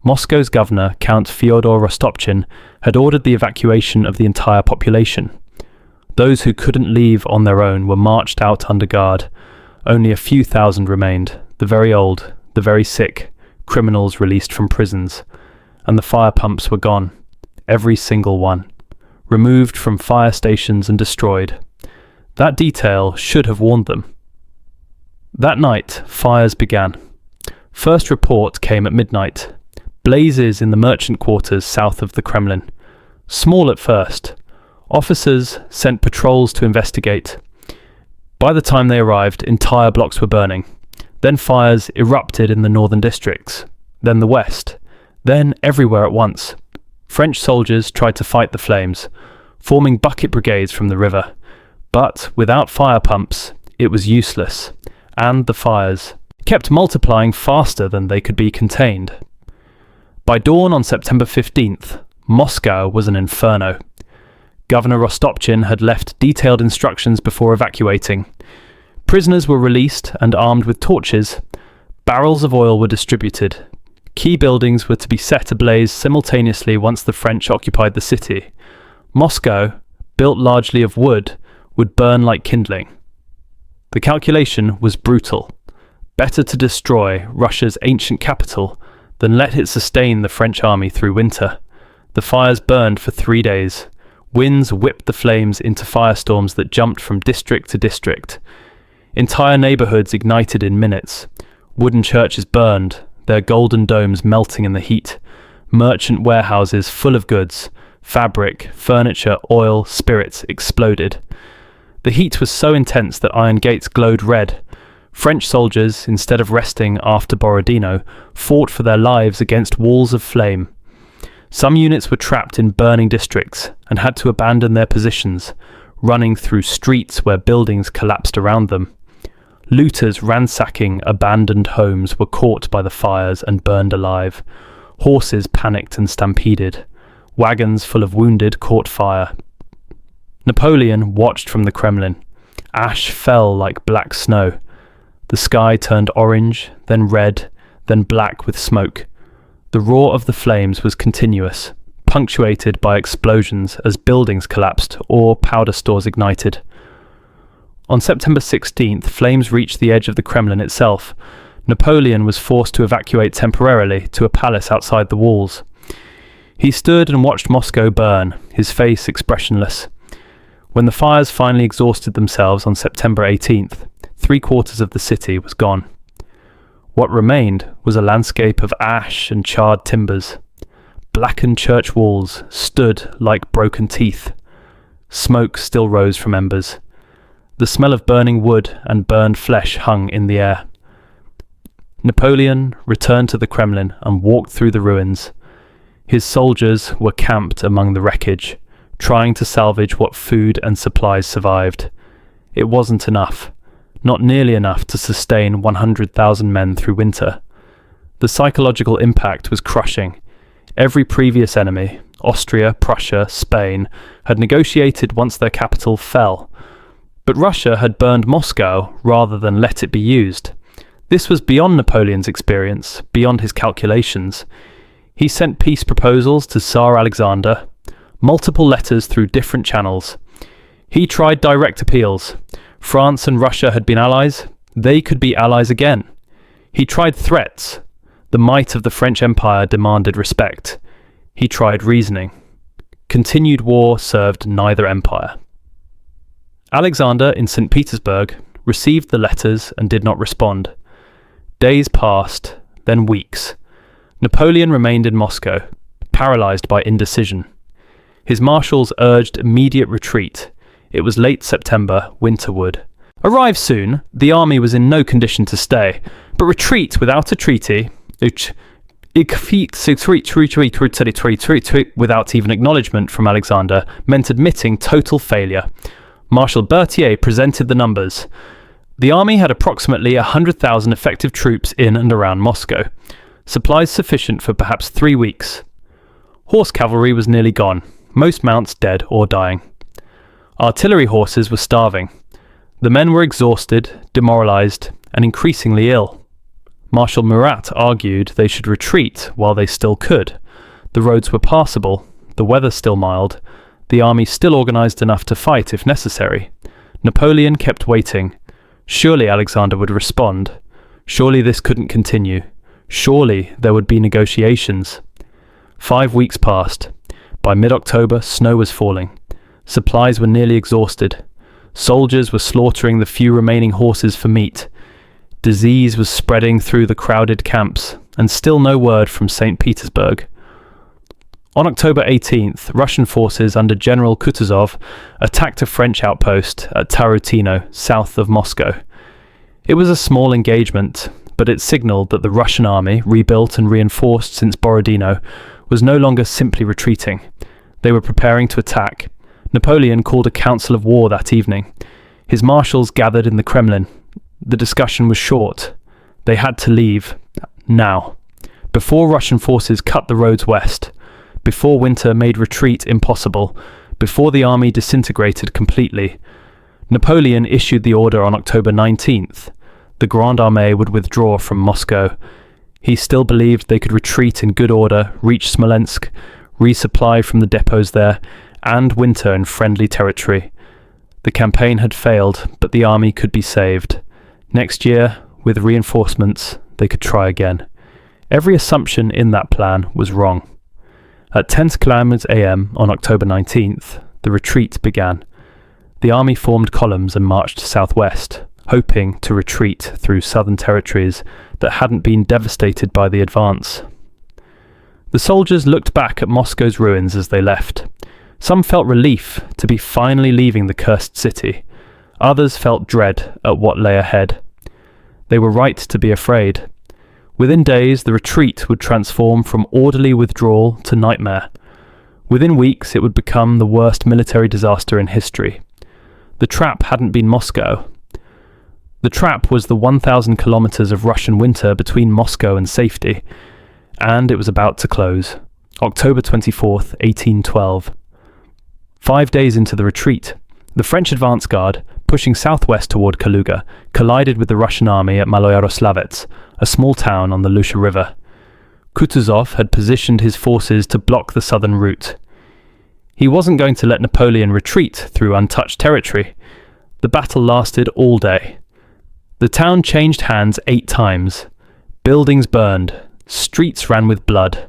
S1: Moscow's governor, Count Fyodor Rostopchin, had ordered the evacuation of the entire population. Those who couldn't leave on their own were marched out under guard. Only a few thousand remained, the very old, the very sick, criminals released from prisons. And the fire pumps were gone, every single one, removed from fire stations and destroyed. That detail should have warned them. That night, fires began. First report came at midnight. Blazes in the merchant quarters south of the Kremlin. Small at first. Officers sent patrols to investigate. By the time they arrived, entire blocks were burning. Then fires erupted in the northern districts, then the west, then everywhere at once. French soldiers tried to fight the flames, forming bucket brigades from the river. But without fire pumps, it was useless, and the fires kept multiplying faster than they could be contained. By dawn on September 15th, Moscow was an inferno. Governor Rostopchin had left detailed instructions before evacuating. Prisoners were released and armed with torches. Barrels of oil were distributed. Key buildings were to be set ablaze simultaneously once the French occupied the city. Moscow, built largely of wood, would burn like kindling. The calculation was brutal. Better to destroy Russia's ancient capital than let it sustain the French army through winter. The fires burned for 3 days. Winds whipped the flames into firestorms that jumped from district to district. Entire neighbourhoods ignited in minutes. Wooden churches burned, their golden domes melting in the heat. Merchant warehouses full of goods, Fabric, furniture, oil, spirits exploded. The heat was so intense that iron gates glowed red. French soldiers, instead of resting after Borodino, fought for their lives against walls of flame. Some units were trapped in burning districts and had to abandon their positions, running through streets where buildings collapsed around them. Looters ransacking abandoned homes were caught by the fires and burned alive. Horses panicked and stampeded. Wagons full of wounded caught fire. Napoleon watched from the Kremlin. Ash fell like black snow. The sky turned orange, then red, then black with smoke. The roar of the flames was continuous, punctuated by explosions as buildings collapsed or powder stores ignited. On September 16th, flames reached the edge of the Kremlin itself. Napoleon was forced to evacuate temporarily to a palace outside the walls. He stood and watched Moscow burn, his face expressionless. When the fires finally exhausted themselves on September 18th, 3/4 of the city was gone. What remained was a landscape of ash and charred timbers. Blackened church walls stood like broken teeth. Smoke still rose from embers. The smell of burning wood and burned flesh hung in the air. Napoleon returned to the Kremlin and walked through the ruins. His soldiers were camped among the wreckage, trying to salvage what food and supplies survived. It wasn't enough, not nearly enough to sustain 100,000 men through winter. The psychological impact was crushing. Every previous enemy, Austria, Prussia, Spain, had negotiated once their capital fell. But Russia had burned Moscow rather than let it be used. This was beyond Napoleon's experience, beyond his calculations. He sent peace proposals to Tsar Alexander, multiple letters through different channels. He tried direct appeals. France and Russia had been allies. They could be allies again. He tried threats. The might of the French Empire demanded respect. He tried reasoning. Continued war served neither empire. Alexander in St. Petersburg received the letters and did not respond. Days passed, then weeks. Napoleon remained in Moscow, paralyzed by indecision. His marshals urged immediate retreat. It was late September, winter wood. Arrive soon, the army was in no condition to stay, but retreat without a treaty, without even acknowledgement from Alexander, meant admitting total failure. Marshal Berthier presented the numbers. The army had approximately 100,000 effective troops in and around Moscow, supplies sufficient for perhaps 3 weeks. Horse cavalry was nearly gone, most mounts dead or dying. Artillery horses were starving. The men were exhausted, demoralized, and increasingly ill. Marshal Murat argued they should retreat while they still could. The roads were passable, the weather still mild, the army still organized enough to fight if necessary. Napoleon kept waiting. Surely Alexander would respond. Surely this couldn't continue. Surely there would be negotiations. 5 weeks passed. By mid-October, snow was falling. Supplies were nearly exhausted. Soldiers were slaughtering the few remaining horses for meat. Disease was spreading through the crowded camps, and still no word from St. Petersburg. On October 18th, Russian forces under General Kutuzov attacked a French outpost at Tarutino, south of Moscow. It was a small engagement, but it signalled that the Russian army, rebuilt and reinforced since Borodino, was no longer simply retreating. They were preparing to attack. Napoleon called a council of war that evening. His marshals gathered in the Kremlin. The discussion was short. They had to leave, now, before Russian forces cut the roads west, before winter made retreat impossible, before the army disintegrated completely. Napoleon issued the order on October 19th. The Grande Armée would withdraw from Moscow. He still believed they could retreat in good order, reach Smolensk, resupply from the depots there, and winter in friendly territory. The campaign had failed, but the army could be saved. Next year, with reinforcements, they could try again. Every assumption in that plan was wrong. At 10 a.m. on October 19th, the retreat began. The army formed columns and marched southwest, hoping to retreat through southern territories that hadn't been devastated by the advance. The soldiers looked back at Moscow's ruins as they left. Some felt relief to be finally leaving the cursed city. Others felt dread at what lay ahead. They were right to be afraid. Within days, the retreat would transform from orderly withdrawal to nightmare. Within weeks, it would become the worst military disaster in history. The trap hadn't been Moscow. The trap was the 1,000 kilometers of Russian winter between Moscow and safety, and it was about to close. October 24th, 1812. 5 days into the retreat, the French advance guard, pushing southwest toward Kaluga, collided with the Russian army at Maloyaroslavets, a small town on the Lusha River. Kutuzov had positioned his forces to block the southern route. He wasn't going to let Napoleon retreat through untouched territory. The battle lasted all day. The town changed hands 8 times. Buildings burned. Streets ran with blood.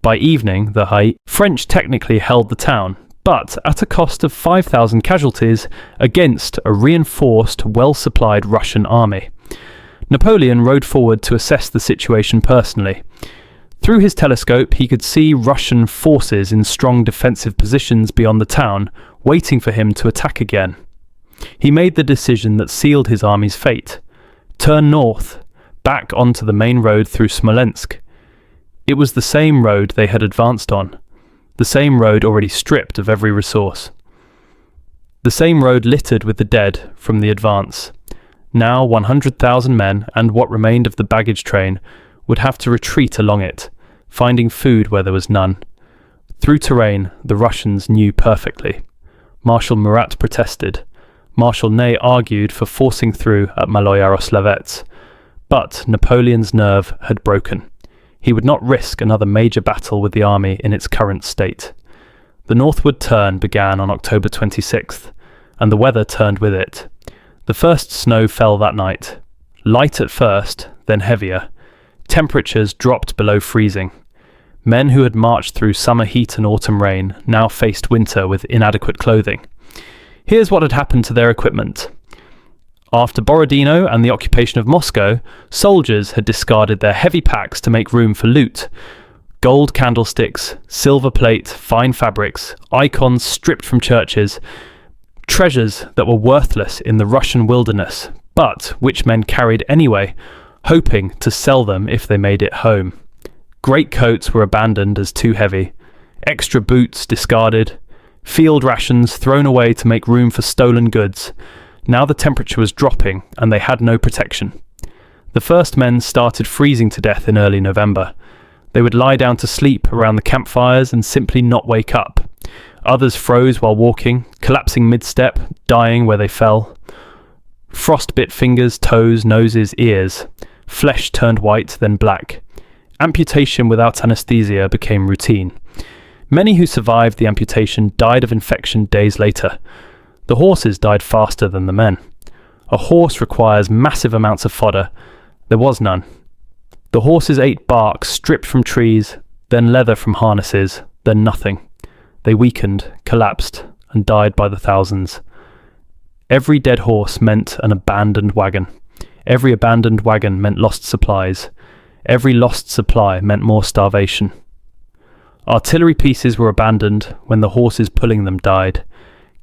S1: By evening, the French technically held the town, but at a cost of 5,000 casualties against a reinforced, well-supplied Russian army. Napoleon rode forward to assess the situation personally. Through his telescope, he could see Russian forces in strong defensive positions beyond the town, waiting for him to attack again. He made the decision that sealed his army's fate. Turn north, back onto the main road through Smolensk. It was the same road they had advanced on, the same road already stripped of every resource. The same road littered with the dead from the advance. Now 100,000 men and what remained of the baggage train would have to retreat along it, finding food where there was none. Through terrain the Russians knew perfectly. Marshal Murat protested. Marshal Ney argued for forcing through at Maloyaroslavets, but Napoleon's nerve had broken. He would not risk another major battle with the army in its current state. The northward turn began on October 26th, and the weather turned with it. The first snow fell that night. Light at first, then heavier. Temperatures dropped below freezing. Men who had marched through summer heat and autumn rain now faced winter with inadequate clothing. Here's what had happened to their equipment. After Borodino and the occupation of Moscow, soldiers had discarded their heavy packs to make room for loot. Gold candlesticks, silver plate, fine fabrics, icons stripped from churches, treasures that were worthless in the Russian wilderness, but which men carried anyway, hoping to sell them if they made it home. Greatcoats were abandoned as too heavy, extra boots discarded, field rations thrown away to make room for stolen goods. Now the temperature was dropping and they had no protection. The first men started freezing to death in early November. They would lie down to sleep around the campfires and simply not wake up. Others froze while walking, collapsing mid-step, dying where they fell. Frost bit fingers, toes, noses, ears. Flesh turned white, then black. Amputation without anesthesia became routine. Many who survived the amputation died of infection days later. The horses died faster than the men. A horse requires massive amounts of fodder. There was none. The horses ate bark stripped from trees, then leather from harnesses, then nothing. They weakened, collapsed, and died by the thousands. Every dead horse meant an abandoned wagon. Every abandoned wagon meant lost supplies. Every lost supply meant more starvation. Artillery pieces were abandoned when the horses pulling them died.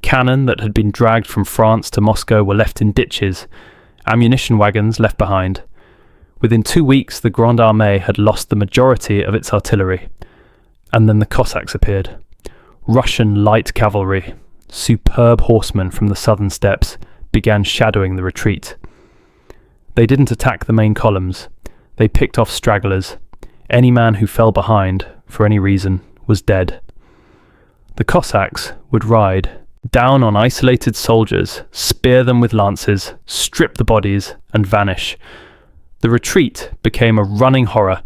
S1: Cannon that had been dragged from France to Moscow were left in ditches. Ammunition wagons left behind. Within 2 weeks, the Grande Armée had lost the majority of its artillery. And then the Cossacks appeared. Russian light cavalry, superb horsemen from the southern steppes, began shadowing the retreat. They didn't attack the main columns. They picked off stragglers. Any man who fell behind, for any reason, was dead. The Cossacks would ride down on isolated soldiers, spear them with lances, strip the bodies, and vanish. The retreat became a running horror,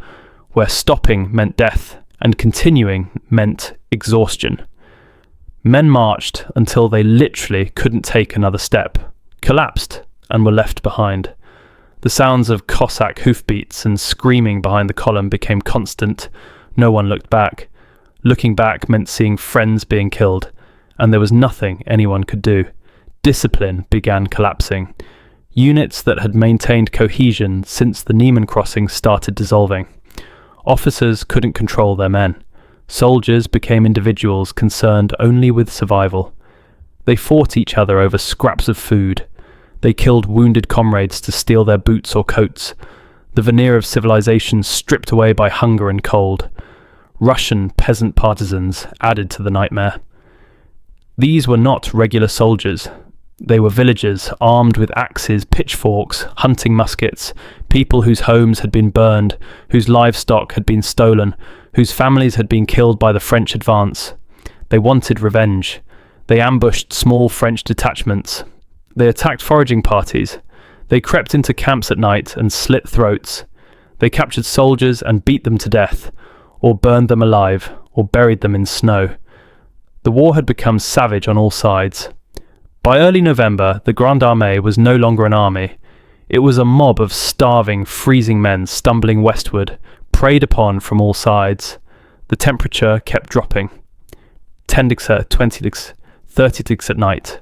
S1: where stopping meant death, and continuing meant exhaustion. Men marched until they literally couldn't take another step, collapsed, and were left behind. The sounds of Cossack hoofbeats and screaming behind the column became constant. No one looked back. Looking back meant seeing friends being killed, and there was nothing anyone could do. Discipline began collapsing. Units that had maintained cohesion since the Niemen crossing started dissolving. Officers couldn't control their men. Soldiers became individuals concerned only with survival. They fought each other over scraps of food. They killed wounded comrades to steal their boots or coats. The veneer of civilization stripped away by hunger and cold. Russian peasant partisans added to the nightmare. These were not regular soldiers. They were villagers armed with axes, pitchforks, hunting muskets, people whose homes had been burned, whose livestock had been stolen, whose families had been killed by the French advance. They wanted revenge. They ambushed small French detachments. They attacked foraging parties. They crept into camps at night and slit throats. They captured soldiers and beat them to death, or burned them alive, or buried them in snow. The war had become savage on all sides. By early November, the Grande Armée was no longer an army. It was a mob of starving, freezing men stumbling westward, preyed upon from all sides. The temperature kept dropping. 10 degrees, 20 degrees, 30 degrees at night.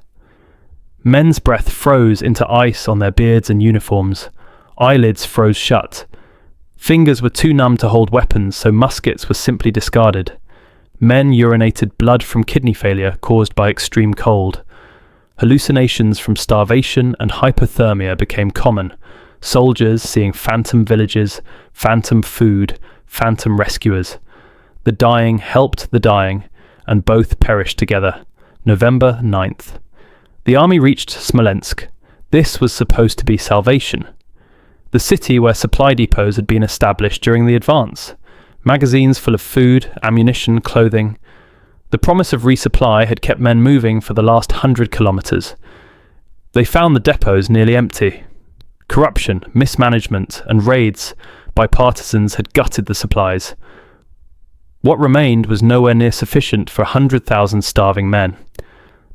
S1: Men's breath froze into ice on their beards and uniforms. Eyelids froze shut. Fingers were too numb to hold weapons, so muskets were simply discarded. Men urinated blood from kidney failure caused by extreme cold. Hallucinations from starvation and hypothermia became common. Soldiers seeing phantom villages, phantom food, phantom rescuers. The dying helped the dying, and both perished together. November 9th. The army reached Smolensk. This was supposed to be salvation. The city where supply depots had been established during the advance. Magazines full of food, ammunition, clothing. The promise of resupply had kept men moving for the last 100 kilometers. They found the depots nearly empty. Corruption, mismanagement, and raids by partisans had gutted the supplies. What remained was nowhere near sufficient for 100,000 starving men.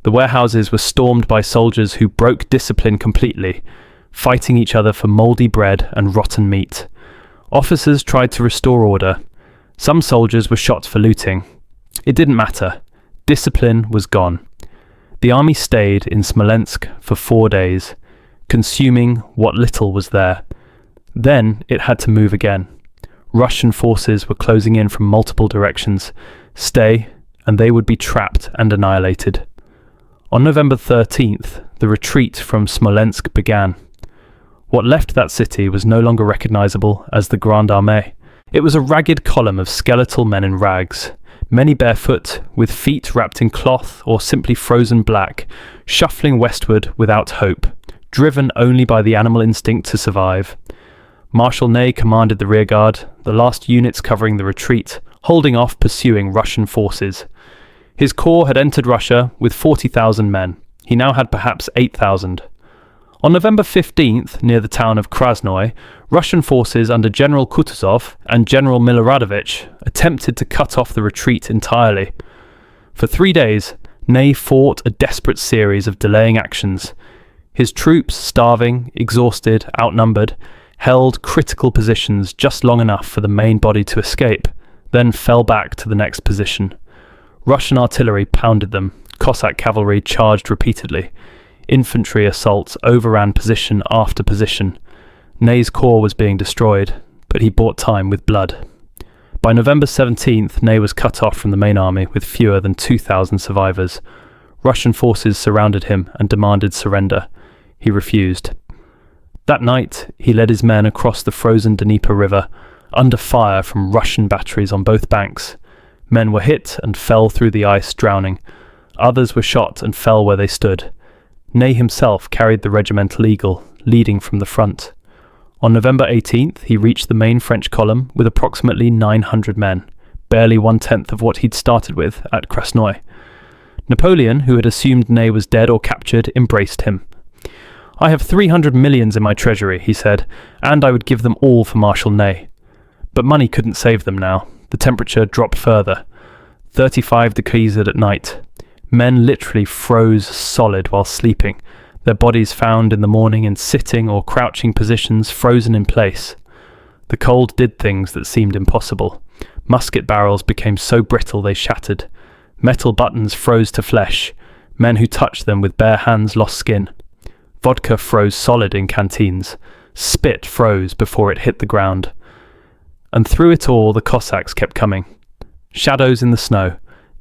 S1: The warehouses were stormed by soldiers who broke discipline completely, fighting each other for mouldy bread and rotten meat. Officers tried to restore order. Some soldiers were shot for looting. It didn't matter. Discipline was gone. The army stayed in Smolensk for 4 days, consuming what little was there. Then it had to move again. Russian forces were closing in from multiple directions. Stay, and they would be trapped and annihilated. On November 13th, the retreat from Smolensk began. What left that city was no longer recognizable as the Grande Armée. It was a ragged column of skeletal men in rags, many barefoot, with feet wrapped in cloth or simply frozen black, shuffling westward without hope, driven only by the animal instinct to survive. Marshal Ney commanded the rearguard, the last units covering the retreat, holding off pursuing Russian forces. His corps had entered Russia with 40,000 men. He now had perhaps 8,000. On November 15th, near the town of Krasnoy, Russian forces under General Kutuzov and General Miloradovich attempted to cut off the retreat entirely. For 3 days, Ney fought a desperate series of delaying actions. His troops, starving, exhausted, outnumbered, held critical positions just long enough for the main body to escape, then fell back to the next position. Russian artillery pounded them. Cossack cavalry charged repeatedly. Infantry assaults overran position after position. Ney's corps was being destroyed, but he bought time with blood. By November 17th, Ney was cut off from the main army with fewer than 2,000 survivors. Russian forces surrounded him and demanded surrender. He refused. That night, he led his men across the frozen Dnieper River, under fire from Russian batteries on both banks. Men were hit and fell through the ice, drowning. Others were shot and fell where they stood. Ney himself carried the regimental eagle, leading from the front. On November 18th, he reached the main French column with approximately 900 men, barely 1/10 of what he'd started with at Krasnoy. Napoleon, who had assumed Ney was dead or captured, embraced him. "I have 300 millions in my treasury," he said, "and I would give them all for Marshal Ney." But money couldn't save them now. The temperature dropped further. 35 degrees at night. Men literally froze solid while sleeping, their bodies found in the morning in sitting or crouching positions, frozen in place. The cold did things that seemed impossible. Musket barrels became so brittle they shattered. Metal buttons froze to flesh. Men who touched them with bare hands lost skin. Vodka froze solid in canteens. Spit froze before it hit the ground. And through it all, the Cossacks kept coming. shadows in the snow,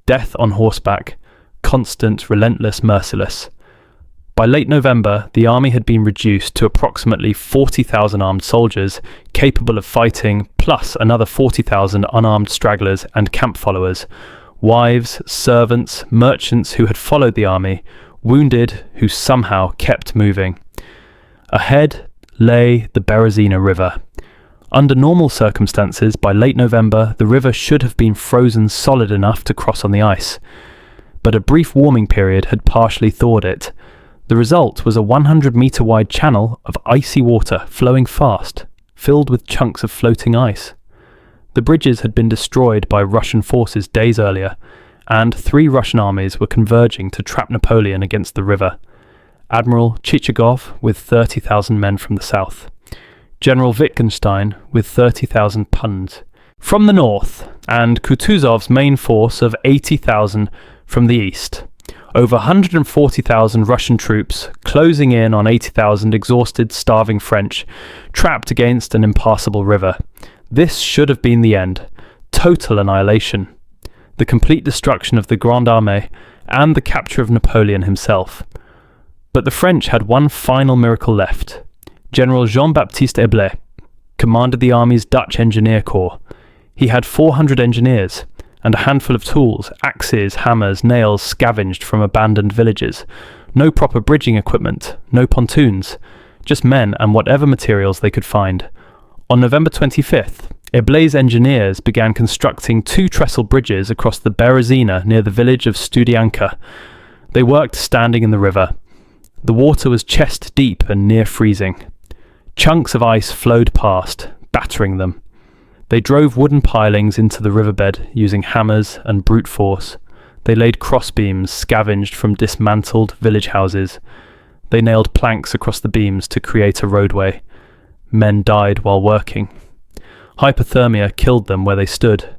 S1: death on horseback, constant, relentless, merciless. By late November, the army had been reduced to approximately 40,000 armed soldiers capable of fighting, plus another 40,000 unarmed stragglers and camp followers, wives, servants, merchants who had followed the army, wounded who somehow kept moving. Ahead lay the Berezina River. Under normal circumstances, by late November, the river should have been frozen solid enough to cross on the ice. But a brief warming period had partially thawed it. The result was a 100-metre wide channel of icy water flowing fast, filled with chunks of floating ice. The bridges had been destroyed by Russian forces days earlier, and 3 Russian armies were converging to trap Napoleon against the river. Admiral Chichagov with 30,000 men from the south, General Wittgenstein with 30,000 Puns from the north, and Kutuzov's main force of 80,000 from the east. Over 140,000 Russian troops, closing in on 80,000 exhausted, starving French, trapped against an impassable river. This should have been the end. Total annihilation. The complete destruction of the Grande Armée and the capture of Napoleon himself. But the French had one final miracle left. General Jean-Baptiste Eblé commanded the army's Dutch engineer corps. He had 400 engineers and a handful of tools, axes, hammers, nails scavenged from abandoned villages. No proper bridging equipment, no pontoons, just men and whatever materials they could find. On November 25th, Eblé's engineers began constructing 2 trestle bridges across the Berezina near the village of Studianka. They worked standing in the river. The water was chest deep and near freezing. Chunks of ice flowed past, battering them. They drove wooden pilings into the riverbed using hammers and brute force. They laid crossbeams scavenged from dismantled village houses. They nailed planks across the beams to create a roadway. Men died while working. Hypothermia killed them where they stood.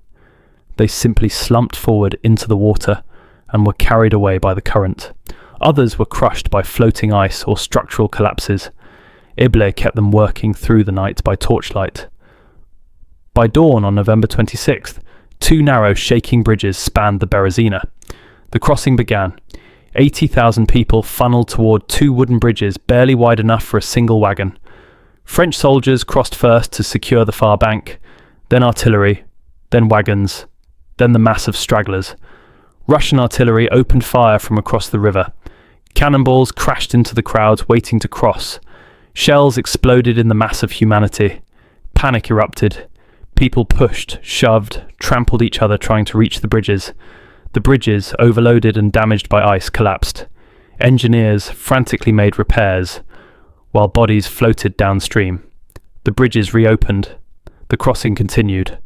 S1: They simply slumped forward into the water and were carried away by the current. Others were crushed by floating ice or structural collapses. Eblé kept them working through the night by torchlight. By dawn on November 26th, 2 narrow, shaking bridges spanned the Berezina. The crossing began. 80,000 people funneled toward 2 wooden bridges barely wide enough for a single wagon. French soldiers crossed first to secure the far bank, then artillery, then wagons, then the mass of stragglers. Russian artillery opened fire from across the river. Cannonballs crashed into the crowds waiting to cross. Shells exploded in the mass of humanity. Panic erupted. People pushed, shoved, trampled each other trying to reach the bridges. The bridges, overloaded and damaged by ice, collapsed. Engineers frantically made repairs, while bodies floated downstream. The bridges reopened. The crossing continued.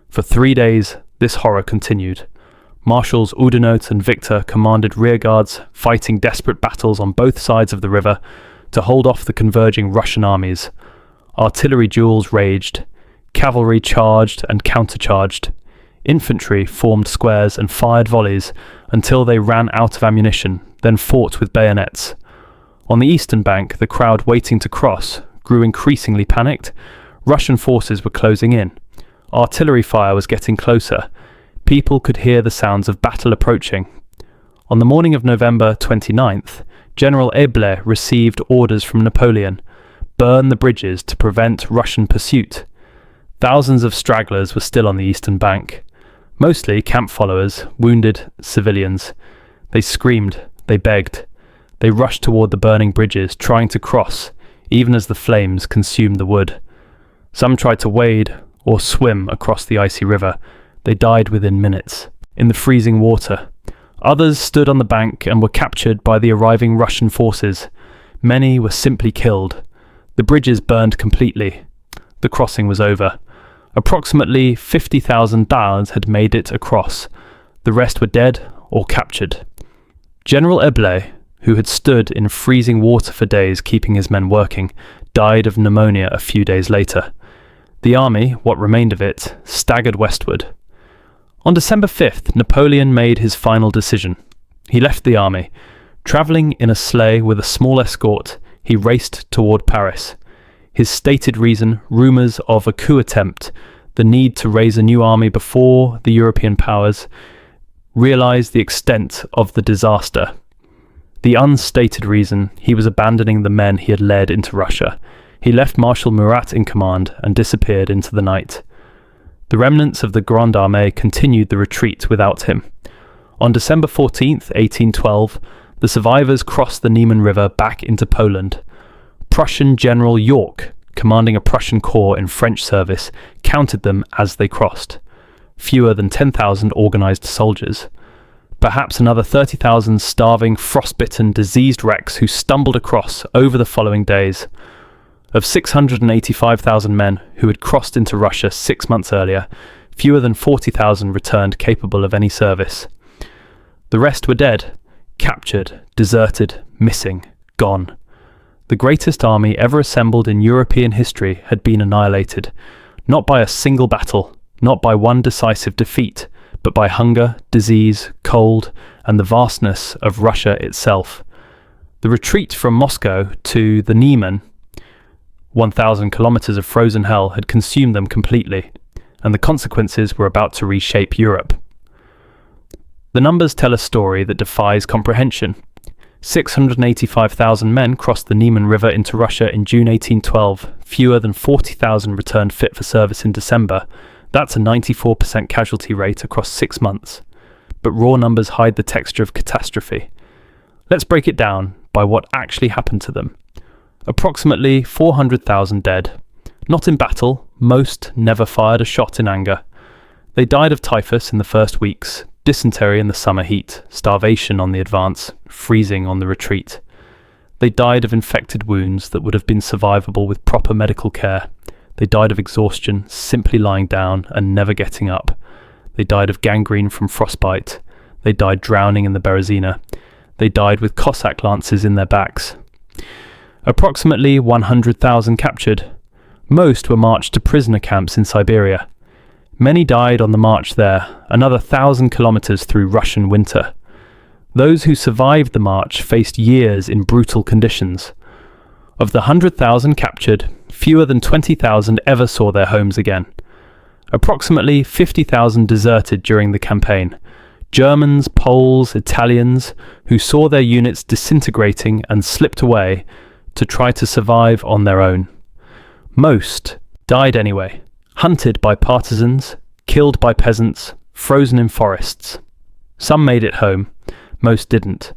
S1: For 3 days, this horror continued. Marshals Oudinot and Victor commanded rearguards, fighting desperate battles on both sides of the river to hold off the converging Russian armies. Artillery duels raged. Cavalry charged and countercharged. Infantry formed squares and fired volleys until they ran out of ammunition, then fought with bayonets. On the eastern bank, the crowd waiting to cross grew increasingly panicked. Russian forces were closing in. Artillery fire was getting closer. People could hear the sounds of battle approaching. On the morning of November 29th, General Eblé received orders from Napoleon: burn the bridges to prevent Russian pursuit. Thousands of stragglers were still on the eastern bank. Mostly camp followers, wounded civilians. They screamed, they begged. They rushed toward the burning bridges, trying to cross, even as the flames consumed the wood. Some tried to wade or swim across the icy river. They died within minutes, in the freezing water. Others stood on the bank and were captured by the arriving Russian forces. Many were simply killed. The bridges burned completely. The crossing was over. Approximately 50,000 Danes had made it across. The rest were dead or captured. General Eblé, who had stood in freezing water for days keeping his men working, died of pneumonia a few days later. The army, what remained of it, staggered westward. On December 5th, Napoleon made his final decision. He left the army. Travelling in a sleigh with a small escort, he raced toward Paris. His stated reason, rumours of a coup attempt the need to raise a new army before the European powers realized the extent of the disaster. The unstated reason: he was abandoning the men he had led into Russia. He left Marshal Murat in command and disappeared into the night. The remnants of the Grande Armée continued the retreat without him. On December 14th, 1812, the survivors crossed the Niemen River back into Poland. Prussian General York, commanding a Prussian corps in French service, counted them as they crossed. Fewer than 10,000 organised soldiers. Perhaps another 30,000 starving, frostbitten, diseased wrecks who stumbled across over the following days. Of 685,000 men who had crossed into Russia 6 months earlier, fewer than 40,000 returned capable of any service. The rest were dead, captured, deserted, missing, gone. The greatest army ever assembled in European history had been annihilated, not by a single battle, not by one decisive defeat, but by hunger, disease, cold, and the vastness of Russia itself. The retreat from Moscow to the Niemen, 1,000 kilometers of frozen hell, had consumed them completely, and the consequences were about to reshape Europe. The numbers tell a story that defies comprehension. 685,000 men crossed the Niemen River into Russia in June 1812. Fewer than 40,000 returned fit for service in December. That's a 94% casualty rate across 6 months. But raw numbers hide the texture of catastrophe. Let's break it down by what actually happened to them. Approximately 400,000 dead. Not in battle, most never fired a shot in anger. They died of typhus in the first weeks, dysentery in the summer heat, starvation on the advance, freezing on the retreat. They died of infected wounds that would have been survivable with proper medical care. They died of exhaustion, simply lying down and never getting up. They died of gangrene from frostbite. They died drowning in the Berezina. They died with Cossack lances in their backs. Approximately 100,000 captured. Most were marched to prisoner camps in Siberia. Many died on the march there, another 1,000 kilometers through Russian winter. Those who survived the march faced years in brutal conditions. Of the 100,000 captured, fewer than 20,000 ever saw their homes again. Approximately 50,000 deserted during the campaign. Germans, Poles, Italians, who saw their units disintegrating and slipped away to try to survive on their own. Most died anyway, hunted by partisans, killed by peasants, frozen in forests. Some made it home, most didn't.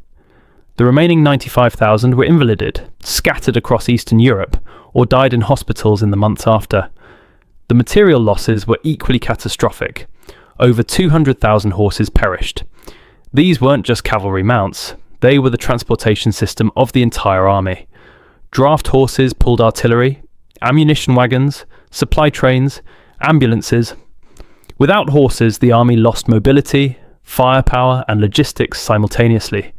S1: The remaining 95,000 were invalided, scattered across Eastern Europe, or died in hospitals in the months after. The material losses were equally catastrophic. Over 200,000 horses perished. These weren't just cavalry mounts, they were the transportation system of the entire army. Draft horses pulled artillery, ammunition wagons, supply trains, ambulances. Without horses, the army lost mobility, firepower, and logistics simultaneously.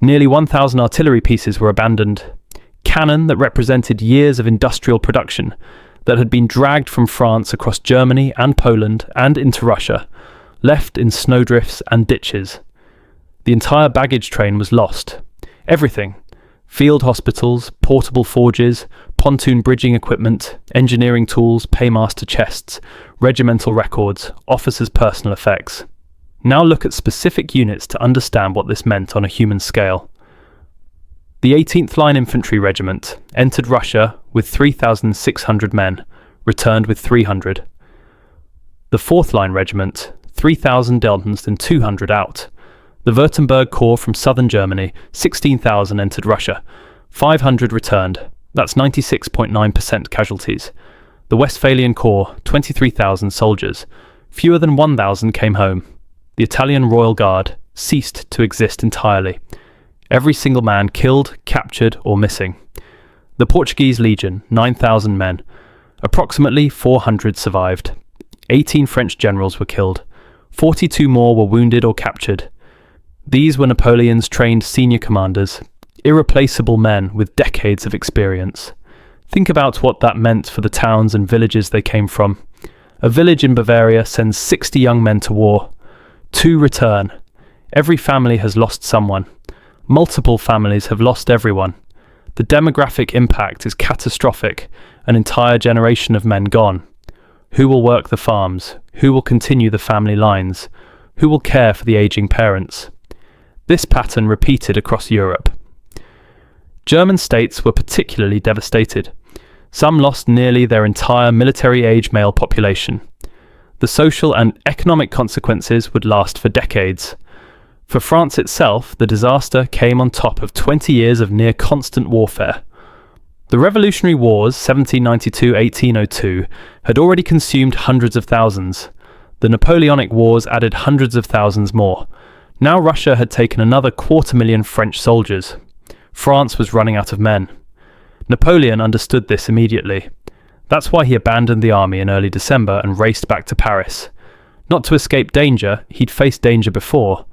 S1: Nearly 1,000 artillery pieces were abandoned. Cannon that represented years of industrial production that had been dragged from France across Germany and Poland and into Russia, left in snowdrifts and ditches. The entire baggage train was lost. Everything. Field hospitals, portable forges, pontoon bridging equipment, engineering tools, paymaster chests, regimental records, officers' personal effects. Now look at specific units to understand what this meant on a human scale. The 18th Line Infantry Regiment entered Russia with 3,600 men, returned with 300. The 4th Line Regiment, 3,000 Deltons and 200 out. The Württemberg Corps from southern Germany, 16,000 entered Russia, 500 returned. That's 96.9% casualties. The Westphalian Corps, 23,000 soldiers. Fewer than 1,000 came home. The Italian Royal Guard ceased to exist entirely. Every single man killed, captured, or missing. The Portuguese Legion, 9,000 men. Approximately 400 survived. 18 French generals were killed. 42 more were wounded or captured. These were Napoleon's trained senior commanders, irreplaceable men with decades of experience. Think about what that meant for the towns and villages they came from. A village in Bavaria sends 60 young men to war. 2 return. Every family has lost someone. Multiple families have lost everyone. The demographic impact is catastrophic, an entire generation of men gone. Who will work the farms? Who will continue the family lines? Who will care for the aging parents? This pattern repeated across Europe. German states were particularly devastated. Some lost nearly their entire military-age male population. The social and economic consequences would last for decades. For France itself, the disaster came on top of 20 years of near-constant warfare. The Revolutionary Wars, 1792-1802, had already consumed hundreds of thousands. The Napoleonic Wars added hundreds of thousands more. Now Russia had taken another 250,000 French soldiers. France was running out of men. Napoleon understood this immediately. That's why he abandoned the army in early December and raced back to Paris. Not to escape danger, he'd faced danger before,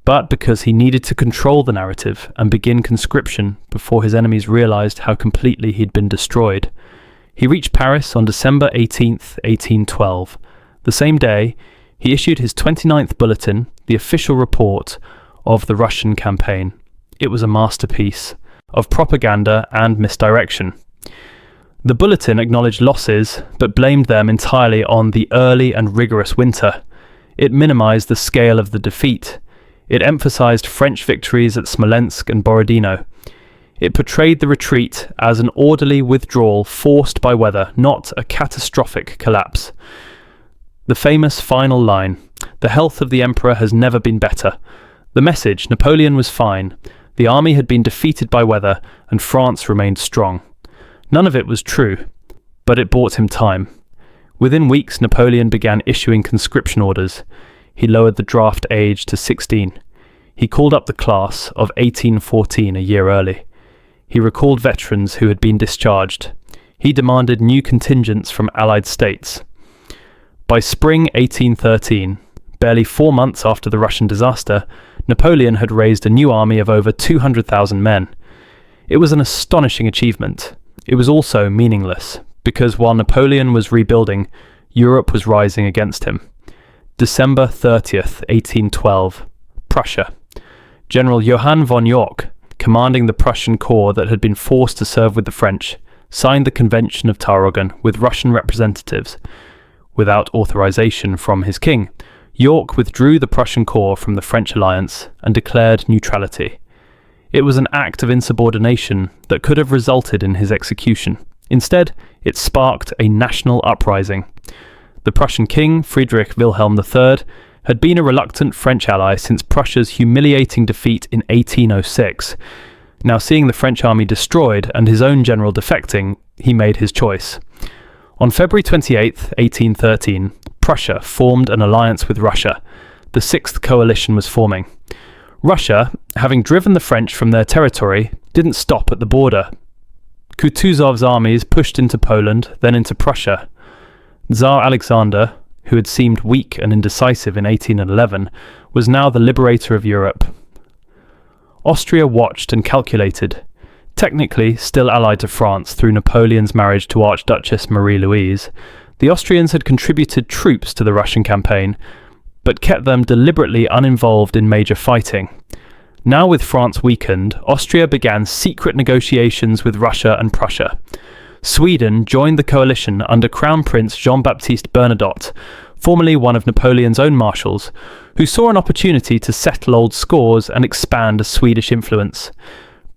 S1: but because he needed to control the narrative and begin conscription before his enemies realized how completely he'd been destroyed. He reached Paris on December 18th, 1812. The same day, he issued his 29th bulletin, the official report of the Russian campaign. It was a masterpiece of propaganda and misdirection. The bulletin acknowledged losses, but blamed them entirely on the early and rigorous winter. It minimized the scale of the defeat. It emphasized French victories at Smolensk and Borodino. It portrayed the retreat as an orderly withdrawal forced by weather, not a catastrophic collapse. The famous final line, "The health of the emperor has never been better." The message, Napoleon was fine. The army had been defeated by weather, and France remained strong. None of it was true, but it bought him time. Within weeks, Napoleon began issuing conscription orders. He lowered the draft age to 16. He called up the class of 1814 a year early. He recalled veterans who had been discharged. He demanded new contingents from Allied states. By spring 1813, barely 4 months after the Russian disaster, Napoleon had raised a new army of over 200,000 men. It was an astonishing achievement. It was also meaningless, because while Napoleon was rebuilding, Europe was rising against him. December 30th, 1812, Prussia. General Johann von Yorck, commanding the Prussian corps that had been forced to serve with the French, signed the Convention of Tauroggen with Russian representatives. Without authorization from his king, Yorck withdrew the Prussian corps from the French alliance and declared neutrality. It was an act of insubordination that could have resulted in his execution. Instead, it sparked a national uprising. The Prussian king, Friedrich Wilhelm III, had been a reluctant French ally since Prussia's humiliating defeat in 1806. Now seeing the French army destroyed and his own general defecting, he made his choice. On February 28, 1813, Prussia formed an alliance with Russia. The Sixth Coalition was forming. Russia, having driven the French from their territory, didn't stop at the border. Kutuzov's armies pushed into Poland, then into Prussia. Tsar Alexander, who had seemed weak and indecisive in 1811, was now the liberator of Europe. Austria watched and calculated. Technically still allied to France through Napoleon's marriage to Archduchess Marie-Louise, the Austrians had contributed troops to the Russian campaign, but kept them deliberately uninvolved in major fighting. Now with France weakened, Austria began secret negotiations with Russia and Prussia. Sweden joined the coalition under Crown Prince Jean-Baptiste Bernadotte, formerly one of Napoleon's own marshals, who saw an opportunity to settle old scores and expand a Swedish influence.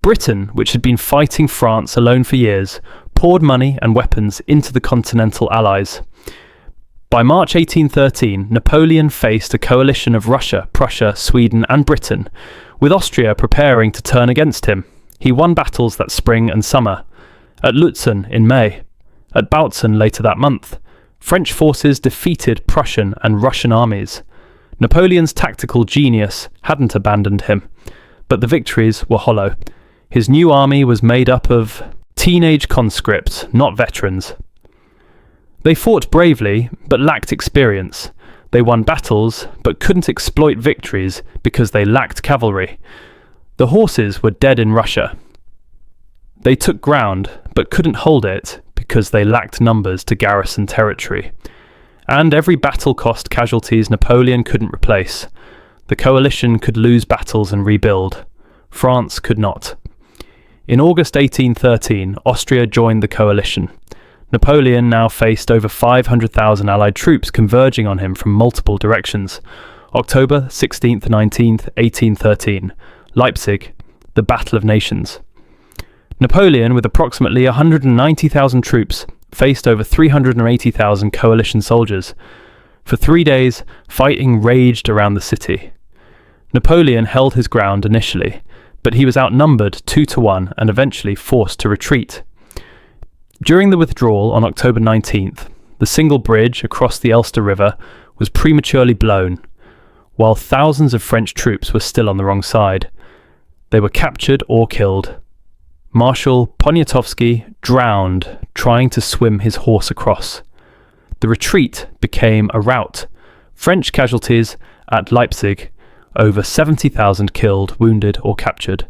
S1: Britain, which had been fighting France alone for years, poured money and weapons into the continental allies. By March 1813, Napoleon faced a coalition of Russia, Prussia, Sweden and Britain, with Austria preparing to turn against him. He won battles that spring and summer. At Lutzen in May, at Bautzen later that month, French forces defeated Prussian and Russian armies. Napoleon's tactical genius hadn't abandoned him, but the victories were hollow. His new army was made up of teenage conscripts, not veterans. They fought bravely, but lacked experience. They won battles, but couldn't exploit victories because they lacked cavalry. The horses were dead in Russia. They took ground, but couldn't hold it because they lacked numbers to garrison territory. And every battle cost casualties Napoleon couldn't replace. The coalition could lose battles and rebuild. France could not. In August 1813, Austria joined the coalition. Napoleon now faced over 500,000 Allied troops converging on him from multiple directions. October 16th, 19th, 1813. Leipzig, the Battle of Nations. Napoleon, with approximately 190,000 troops, faced over 380,000 coalition soldiers. For 3 days, fighting raged around the city. Napoleon held his ground initially, but he was outnumbered 2-1 and eventually forced to retreat. During the withdrawal on October 19th, the single bridge across the Elster River was prematurely blown, while thousands of French troops were still on the wrong side. They were captured or killed. Marshal Poniatowski drowned trying to swim his horse across. The retreat became a rout. French casualties at Leipzig, over 70,000 killed, wounded or captured.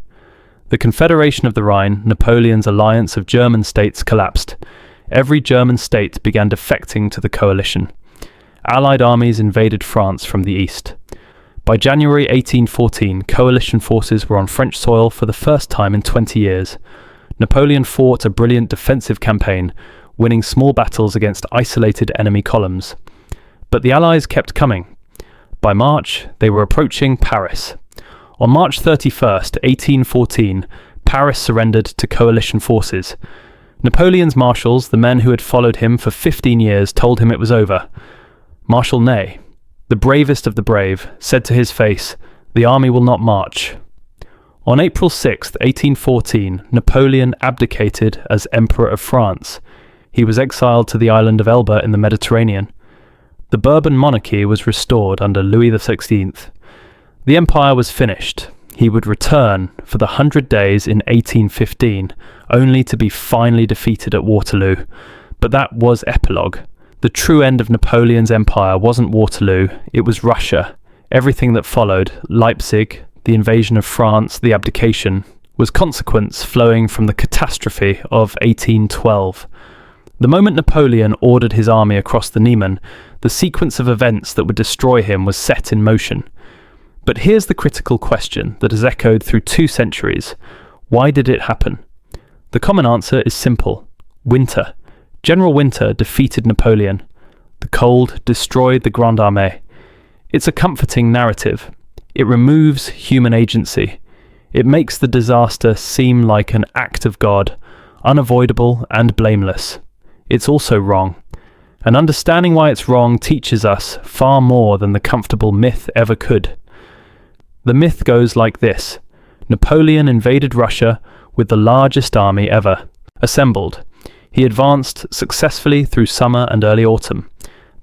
S1: The Confederation of the Rhine, Napoleon's alliance of German states, collapsed. Every German state began defecting to the coalition. Allied armies invaded France from the east. By January 1814, coalition forces were on French soil for the first time in 20 years. Napoleon fought a brilliant defensive campaign, winning small battles against isolated enemy columns. But the Allies kept coming. By March, they were approaching Paris. On March 31st, 1814, Paris surrendered to coalition forces. Napoleon's marshals, the men who had followed him for 15 years, told him it was over. Marshal Ney, the bravest of the brave, said to his face, "The army will not march." On April 6, 1814, Napoleon abdicated as Emperor of France. He was exiled to the island of Elba in the Mediterranean. The Bourbon monarchy was restored under Louis XVI. The empire was finished. He would return for the 100 Days in 1815, only to be finally defeated at Waterloo. But that was epilogue. The true end of Napoleon's empire wasn't Waterloo, it was Russia. Everything that followed, Leipzig, the invasion of France, the abdication, was consequence flowing from the catastrophe of 1812. The moment Napoleon ordered his army across the Niemen, the sequence of events that would destroy him was set in motion. But here's the critical question that has echoed through 2 centuries. Why did it happen? The common answer is simple. Winter. General Winter defeated Napoleon. The cold destroyed the Grande Armée. It's a comforting narrative. It removes human agency. It makes the disaster seem like an act of God, unavoidable and blameless. It's also wrong. And understanding why it's wrong teaches us far more than the comfortable myth ever could. The myth goes like this. Napoleon invaded Russia with the largest army ever. Assembled. He advanced successfully through summer and early autumn.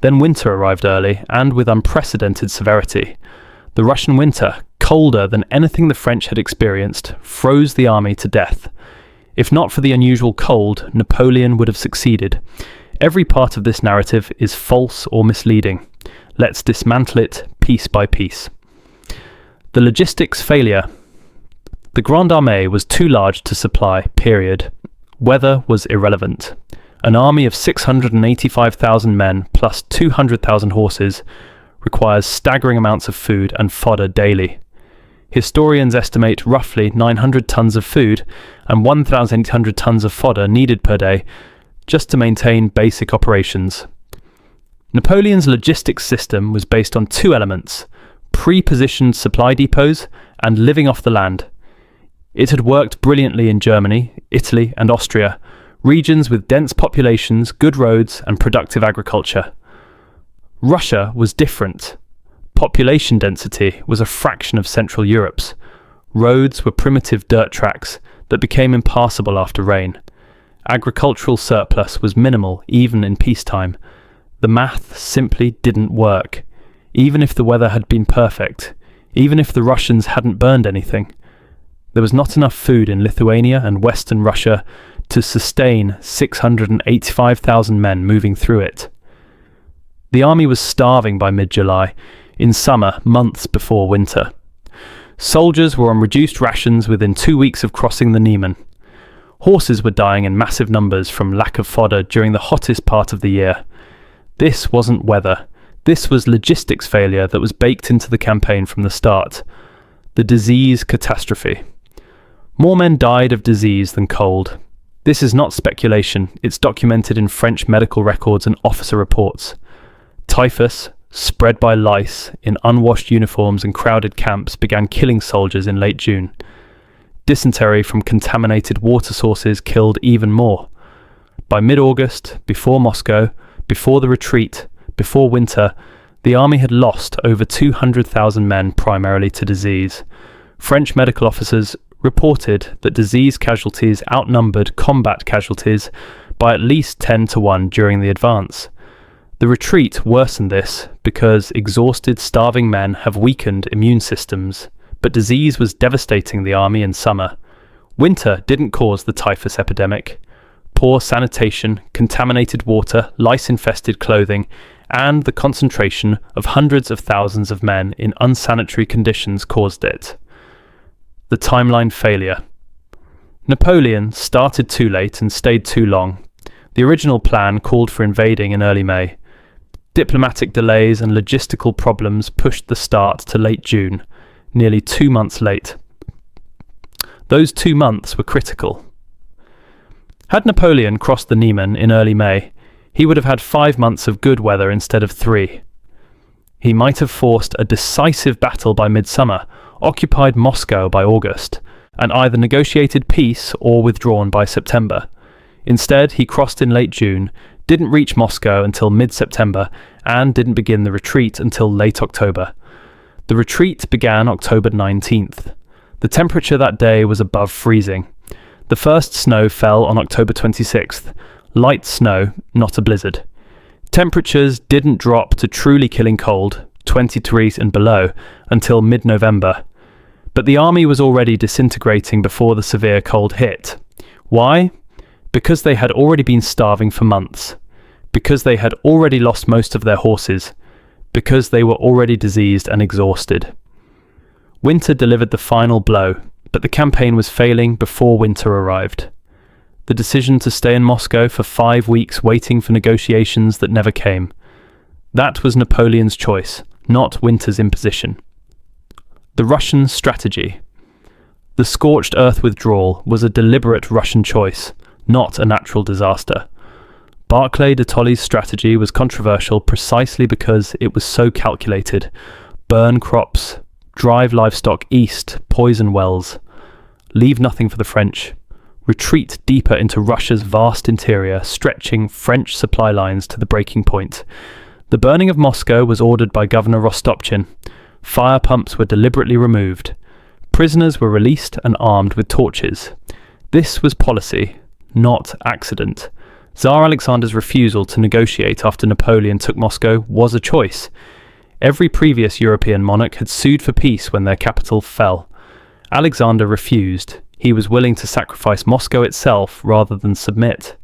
S1: Then winter arrived early and with unprecedented severity. The Russian winter, colder than anything the French had experienced, froze the army to death. If not for the unusual cold, Napoleon would have succeeded. Every part of this narrative is false or misleading. Let's dismantle it piece by piece. The logistics failure. The Grande Armée was too large to supply, period. Weather was irrelevant. An army of 685,000 men plus 200,000 horses requires staggering amounts of food and fodder daily. Historians estimate roughly 900 tons of food and 1,800 tons of fodder needed per day just to maintain basic operations. Napoleon's logistics system was based on 2 elements: pre-positioned supply depots and living off the land. It had worked brilliantly in Germany, Italy and Austria, regions with dense populations, good roads and productive agriculture. Russia was different. Population density was a fraction of Central Europe's. Roads were primitive dirt tracks that became impassable after rain. Agricultural surplus was minimal even in peacetime. The math simply didn't work. Even if the weather had been perfect, even if the Russians hadn't burned anything, there was not enough food in Lithuania and Western Russia to sustain 685,000 men moving through it. The army was starving by mid-July, in summer, months before winter. Soldiers were on reduced rations within 2 weeks of crossing the Niemen. Horses were dying in massive numbers from lack of fodder during the hottest part of the year. This wasn't weather. This was logistics failure that was baked into the campaign from the start. The disease catastrophe. More men died of disease than cold. This is not speculation, it's documented in French medical records and officer reports. Typhus, spread by lice in unwashed uniforms and crowded camps, began killing soldiers in late June. Dysentery from contaminated water sources killed even more. By mid-August, before Moscow, before the retreat, before winter, the army had lost over 200,000 men primarily to disease. French medical officers reported that disease casualties outnumbered combat casualties by at least 10 to 1 during the advance. The retreat worsened this because exhausted, starving men have weakened immune systems, but disease was devastating the army in summer. Winter didn't cause the typhus epidemic. Poor sanitation, contaminated water, lice-infested clothing, and the concentration of hundreds of thousands of men in unsanitary conditions caused it. The timeline failure. Napoleon started too late and stayed too long. The original plan called for invading in early May. Diplomatic delays and logistical problems pushed the start to late June, nearly 2 months late. Those 2 months were critical. Had Napoleon crossed the Niemen in early May, he would have had 5 months of good weather instead of 3. He might have forced a decisive battle by midsummer, occupied Moscow by August, and either negotiated peace or withdrawn by September. Instead, he crossed in late June, didn't reach Moscow until mid-September, and didn't begin the retreat until late October. The retreat began October 19th. The temperature that day was above freezing. The first snow fell on October 26th. Light snow, not a blizzard. Temperatures didn't drop to truly killing cold, 20 degrees and below, until mid-November. But the army was already disintegrating before the severe cold hit. Why? Because they had already been starving for months. Because they had already lost most of their horses. Because they were already diseased and exhausted. Winter delivered the final blow, but the campaign was failing before winter arrived. The decision to stay in Moscow for 5 weeks waiting for negotiations that never came. That was Napoleon's choice, not winter's imposition. The Russian strategy. The scorched-earth withdrawal was a deliberate Russian choice, not a natural disaster. Barclay de Tolly's strategy was controversial precisely because it was so calculated. Burn crops, drive livestock east, poison wells. Leave nothing for the French. Retreat deeper into Russia's vast interior, stretching French supply lines to the breaking point. The burning of Moscow was ordered by Governor Rostopchin. Fire pumps were deliberately removed. Prisoners were released and armed with torches. This was policy, not accident. Tsar Alexander's refusal to negotiate after Napoleon took Moscow was a choice. Every previous European monarch had sued for peace when their capital fell. Alexander refused. He was willing to sacrifice Moscow itself rather than submit.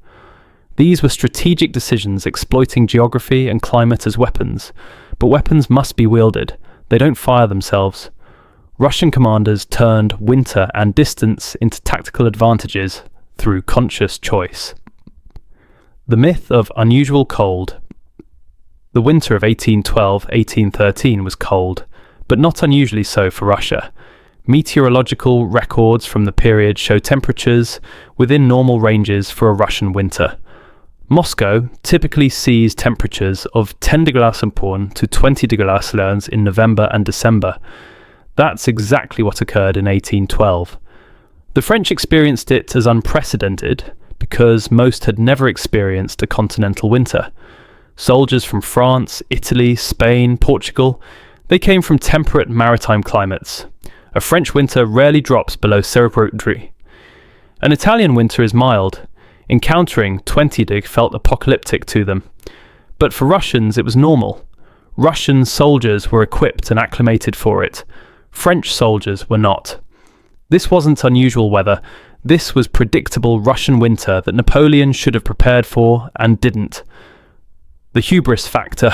S1: These were strategic decisions exploiting geography and climate as weapons, but weapons must be wielded. They don't fire themselves. Russian commanders turned winter and distance into tactical advantages through conscious choice. The myth of unusual cold. The winter of 1812-1813 was cold, but not unusually so for Russia. Meteorological records from the period show temperatures within normal ranges for a Russian winter. Moscow typically sees temperatures of 10 degrees to 20 degrees in November and December. That's exactly what occurred in 1812. The French experienced it as unprecedented because most had never experienced a continental winter. Soldiers from France, Italy, Spain, Portugal, they came from temperate maritime climates. A French winter rarely drops below 0 degrees. An Italian winter is mild. Encountering 20 deg felt apocalyptic to them. But for Russians it was normal. Russian soldiers were equipped and acclimated for it. French soldiers were not. This wasn't unusual weather. This was predictable Russian winter that Napoleon should have prepared for and didn't. The hubris factor.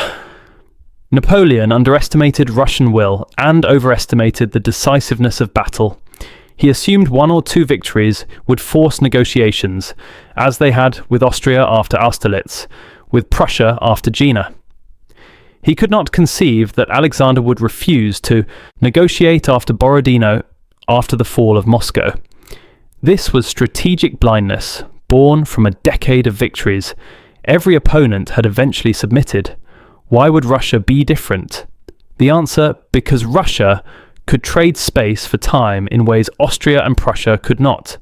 S1: Napoleon underestimated Russian will and overestimated the decisiveness of battle. He assumed 1 or 2 victories would force negotiations, as they had with Austria after Austerlitz, with Prussia after Jena. He could not conceive that Alexander would refuse to negotiate after Borodino after the fall of Moscow. This was strategic blindness, born from a decade of victories. Every opponent had eventually submitted. Why would Russia be different? The answer: because Russia could trade space for time in ways Austria and Prussia could not.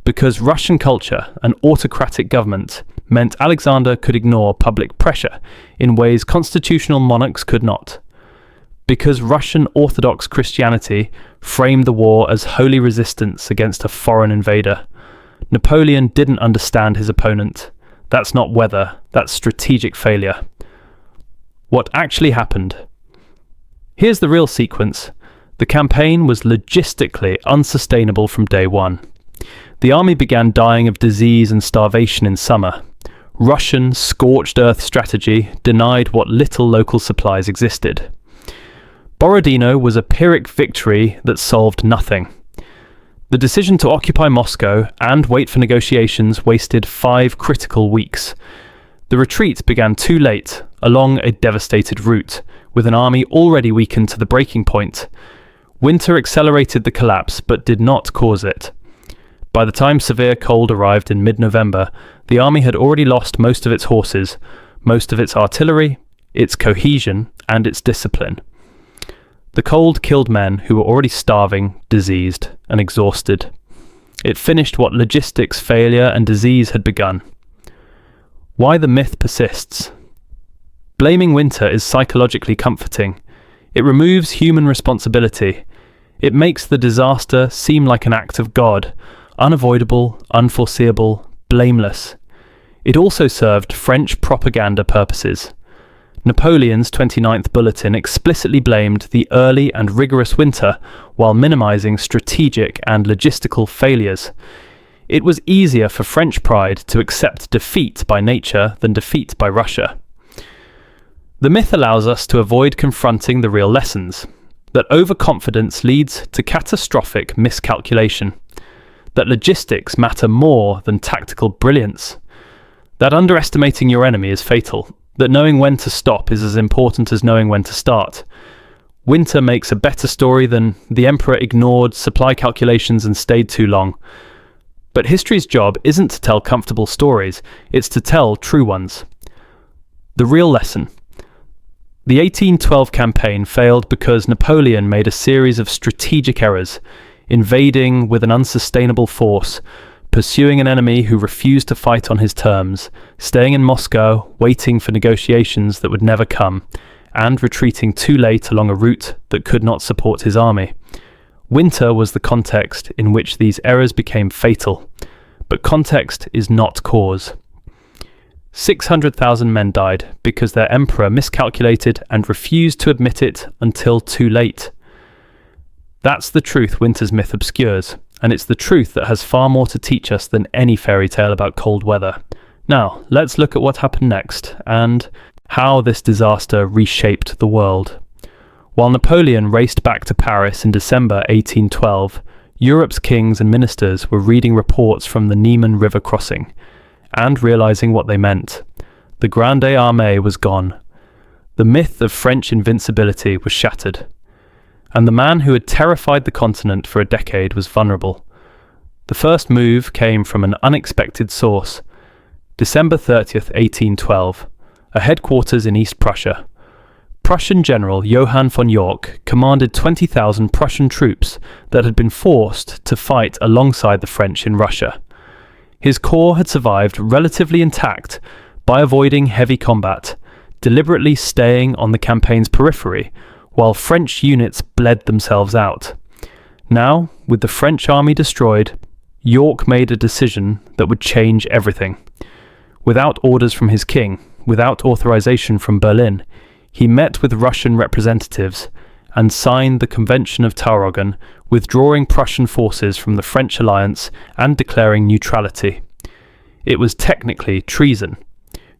S1: Because Russian culture and autocratic government meant Alexander could ignore public pressure in ways constitutional monarchs could not. Because Russian Orthodox Christianity framed the war as holy resistance against a foreign invader. Napoleon didn't understand his opponent. That's not weather, that's strategic failure. What actually happened? Here's the real sequence. The campaign was logistically unsustainable from day one. The army began dying of disease and starvation in summer. Russian scorched-earth strategy denied what little local supplies existed. Borodino was a Pyrrhic victory that solved nothing. The decision to occupy Moscow and wait for negotiations wasted 5 critical weeks. The retreat began too late, along a devastated route, with an army already weakened to the breaking point. Winter accelerated the collapse, but did not cause it. By the time severe cold arrived in mid-November, the army had already lost most of its horses, most of its artillery, its cohesion, and its discipline. The cold killed men who were already starving, diseased, and exhausted. It finished what logistics failure and disease had begun. Why the myth persists? Blaming winter is psychologically comforting. It removes human responsibility. It makes the disaster seem like an act of God, unavoidable, unforeseeable, blameless. It also served French propaganda purposes. Napoleon's 29th Bulletin explicitly blamed the early and rigorous winter while minimizing strategic and logistical failures. It was easier for French pride to accept defeat by nature than defeat by Russia. The myth allows us to avoid confronting the real lessons, that overconfidence leads to catastrophic miscalculation, that logistics matter more than tactical brilliance, that underestimating your enemy is fatal, that knowing when to stop is as important as knowing when to start. Winter makes a better story than the emperor ignored supply calculations and stayed too long. But history's job isn't to tell comfortable stories, it's to tell true ones. The real lesson. The 1812 campaign failed because Napoleon made a series of strategic errors, invading with an unsustainable force, pursuing an enemy who refused to fight on his terms, staying in Moscow, waiting for negotiations that would never come, and retreating too late along a route that could not support his army. Winter was the context in which these errors became fatal, but context is not cause. 600,000 men died because their emperor miscalculated and refused to admit it until too late. That's the truth Winter's myth obscures, and it's the truth that has far more to teach us than any fairy tale about cold weather. Now, let's look at what happened next, and how this disaster reshaped the world. While Napoleon raced back to Paris in December 1812, Europe's kings and ministers were reading reports from the Niemen River crossing, and realizing what they meant. The Grande Armée was gone. The myth of French invincibility was shattered. And the man who had terrified the continent for a decade was vulnerable. The first move came from an unexpected source. December 30th, 1812, a headquarters in East Prussia. Prussian General Johann von Yorck commanded 20,000 Prussian troops that had been forced to fight alongside the French in Russia. His corps had survived relatively intact by avoiding heavy combat, deliberately staying on the campaign's periphery, while French units bled themselves out. Now, with the French army destroyed, Yorck made a decision that would change everything. Without orders from his king, without authorization from Berlin, he met with Russian representatives and signed the Convention of Tauroggen, withdrawing Prussian forces from the French alliance and declaring neutrality. It was technically treason.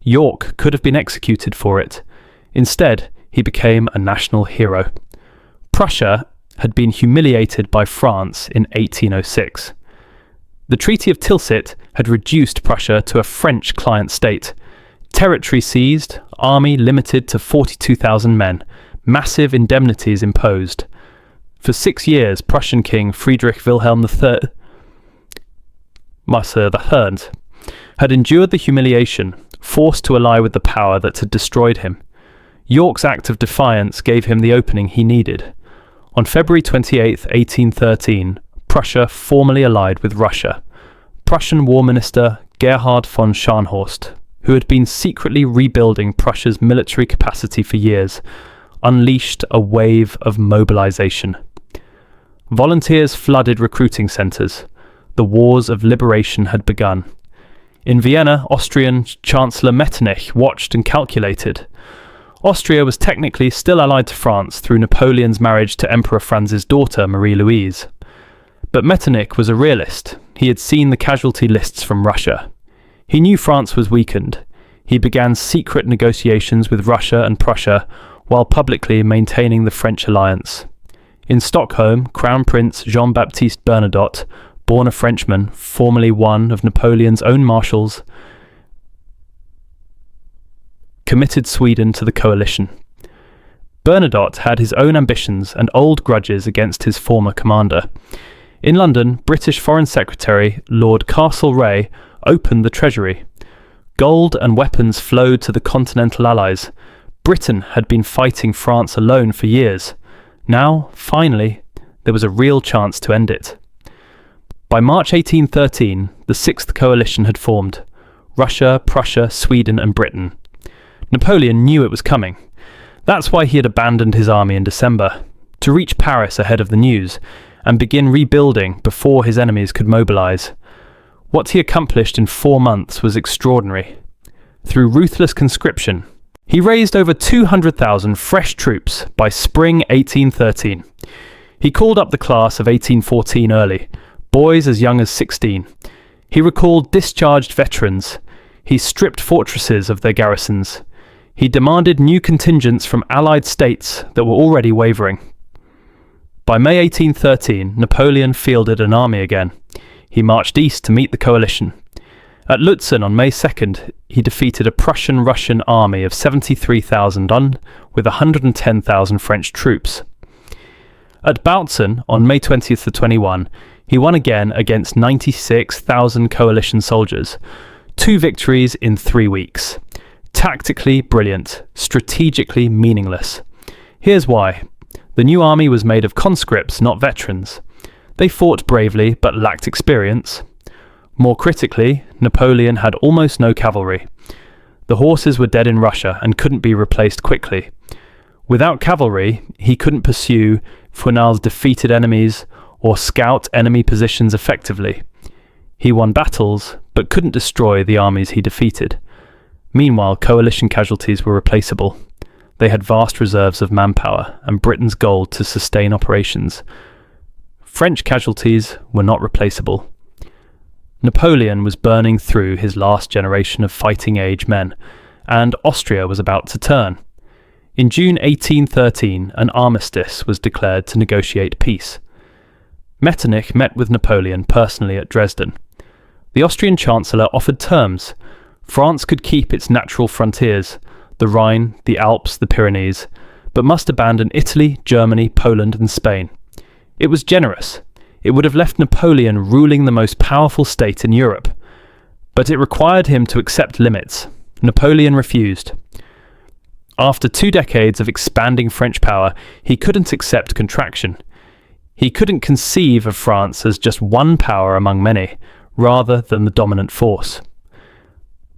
S1: Yorck could have been executed for it. Instead, he became a national hero. Prussia had been humiliated by France in 1806. The Treaty of Tilsit had reduced Prussia to a French client state. Territory seized, army limited to 42,000 men, massive indemnities imposed. For 6 years, Prussian King Friedrich Wilhelm III had endured the humiliation, forced to ally with the power that had destroyed him. York's act of defiance gave him the opening he needed. On February 28, 1813, Prussia formally allied with Russia. Prussian War Minister Gerhard von Scharnhorst, who had been secretly rebuilding Prussia's military capacity for years, unleashed a wave of mobilization. Volunteers flooded recruiting centres. The wars of liberation had begun. In Vienna, Austrian Chancellor Metternich watched and calculated. Austria was technically still allied to France through Napoleon's marriage to Emperor Franz's daughter, Marie-Louise. But Metternich was a realist. He had seen the casualty lists from Russia. He knew France was weakened. He began secret negotiations with Russia and Prussia while publicly maintaining the French alliance. In Stockholm, Crown Prince Jean-Baptiste Bernadotte, born a Frenchman, formerly one of Napoleon's own marshals, committed Sweden to the coalition. Bernadotte had his own ambitions and old grudges against his former commander. In London, British Foreign Secretary Lord Castlereagh opened the treasury. Gold and weapons flowed to the continental allies. Britain had been fighting France alone for years. Now, finally, there was a real chance to end it. By March 1813, the Sixth Coalition had formed: Russia, Prussia, Sweden and Britain. Napoleon knew it was coming. That's why he had abandoned his army in December, to reach Paris ahead of the news and begin rebuilding before his enemies could mobilize. What he accomplished in 4 months was extraordinary. Through ruthless conscription, he raised over 200,000 fresh troops by spring 1813. He called up the class of 1814 early, boys as young as 16. He recalled discharged veterans. He stripped fortresses of their garrisons. He demanded new contingents from allied states that were already wavering. By May 1813, Napoleon fielded an army again. He marched east to meet the coalition. At Lutzen on May 2nd, he defeated a Prussian-Russian army of 73,000 with 110,000 French troops. At Bautzen on May 20th to 21, he won again against 96,000 coalition soldiers. 2 victories in 3 weeks. Tactically brilliant, strategically meaningless. Here's why. The new army was made of conscripts, not veterans. They fought bravely but lacked experience. More critically, Napoleon had almost no cavalry. The horses were dead in Russia and couldn't be replaced quickly. Without cavalry, he couldn't pursue Fournal's defeated enemies or scout enemy positions effectively. He won battles, but couldn't destroy the armies he defeated. Meanwhile, coalition casualties were replaceable. They had vast reserves of manpower and Britain's gold to sustain operations. French casualties were not replaceable. Napoleon was burning through his last generation of fighting-age men, and Austria was about to turn. In June 1813, an armistice was declared to negotiate peace. Metternich met with Napoleon personally at Dresden. The Austrian Chancellor offered terms. France could keep its natural frontiers, the Rhine, the Alps, the Pyrenees, but must abandon Italy, Germany, Poland and Spain. It was generous. It would have left Napoleon ruling the most powerful state in Europe. But it required him to accept limits. Napoleon refused. After 2 decades of expanding French power, he couldn't accept contraction. He couldn't conceive of France as just one power among many, rather than the dominant force.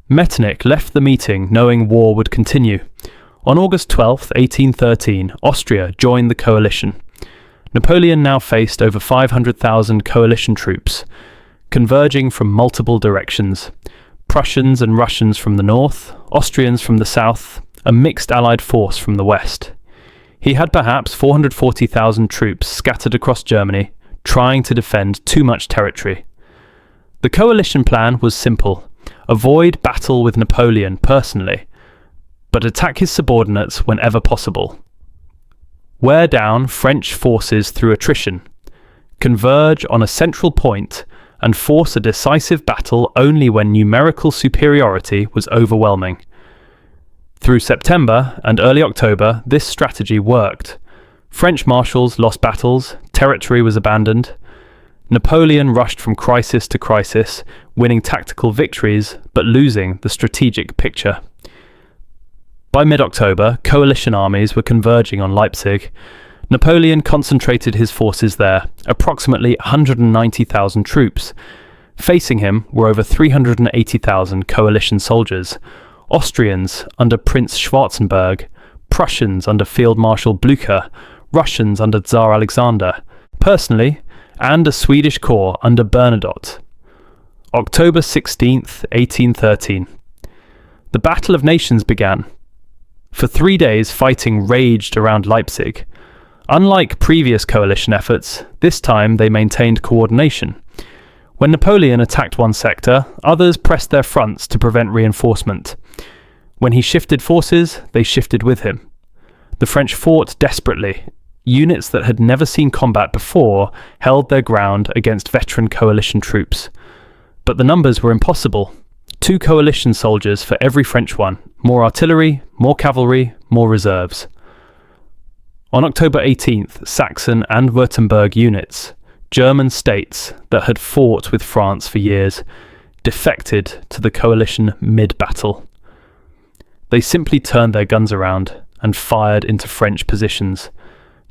S1: Metternich left the meeting knowing war would continue. On August 12, 1813, Austria joined the coalition. Napoleon now faced over 500,000 coalition troops, converging from multiple directions. Prussians and Russians from the north, Austrians from the south, a mixed allied force from the west. He had perhaps 440,000 troops scattered across Germany, trying to defend too much territory. The coalition plan was simple. Avoid battle with Napoleon personally, but attack his subordinates whenever possible. Wear down French forces through attrition. Converge on a central point and force a decisive battle only when numerical superiority was overwhelming. Through September and early October, this strategy worked. French marshals lost battles, territory was abandoned. Napoleon rushed from crisis to crisis, winning tactical victories but losing the strategic picture. By mid-October, coalition armies were converging on Leipzig. Napoleon concentrated his forces there, approximately 190,000 troops. Facing him were over 380,000 coalition soldiers, Austrians under Prince Schwarzenberg, Prussians under Field Marshal Blücher, Russians under Tsar Alexander, personally, and a Swedish corps under Bernadotte. October 16th, 1813. The Battle of Nations began. For 3 days, fighting raged around Leipzig. Unlike previous coalition efforts, this time they maintained coordination. When Napoleon attacked one sector, others pressed their fronts to prevent reinforcement. When he shifted forces, they shifted with him. The French fought desperately. Units that had never seen combat before held their ground against veteran coalition troops. But the numbers were impossible. 2 coalition soldiers for every French one. More artillery, more cavalry, more reserves. On October 18th, Saxon and Württemberg units, German states that had fought with France for years, defected to the coalition mid-battle. They simply turned their guns around and fired into French positions.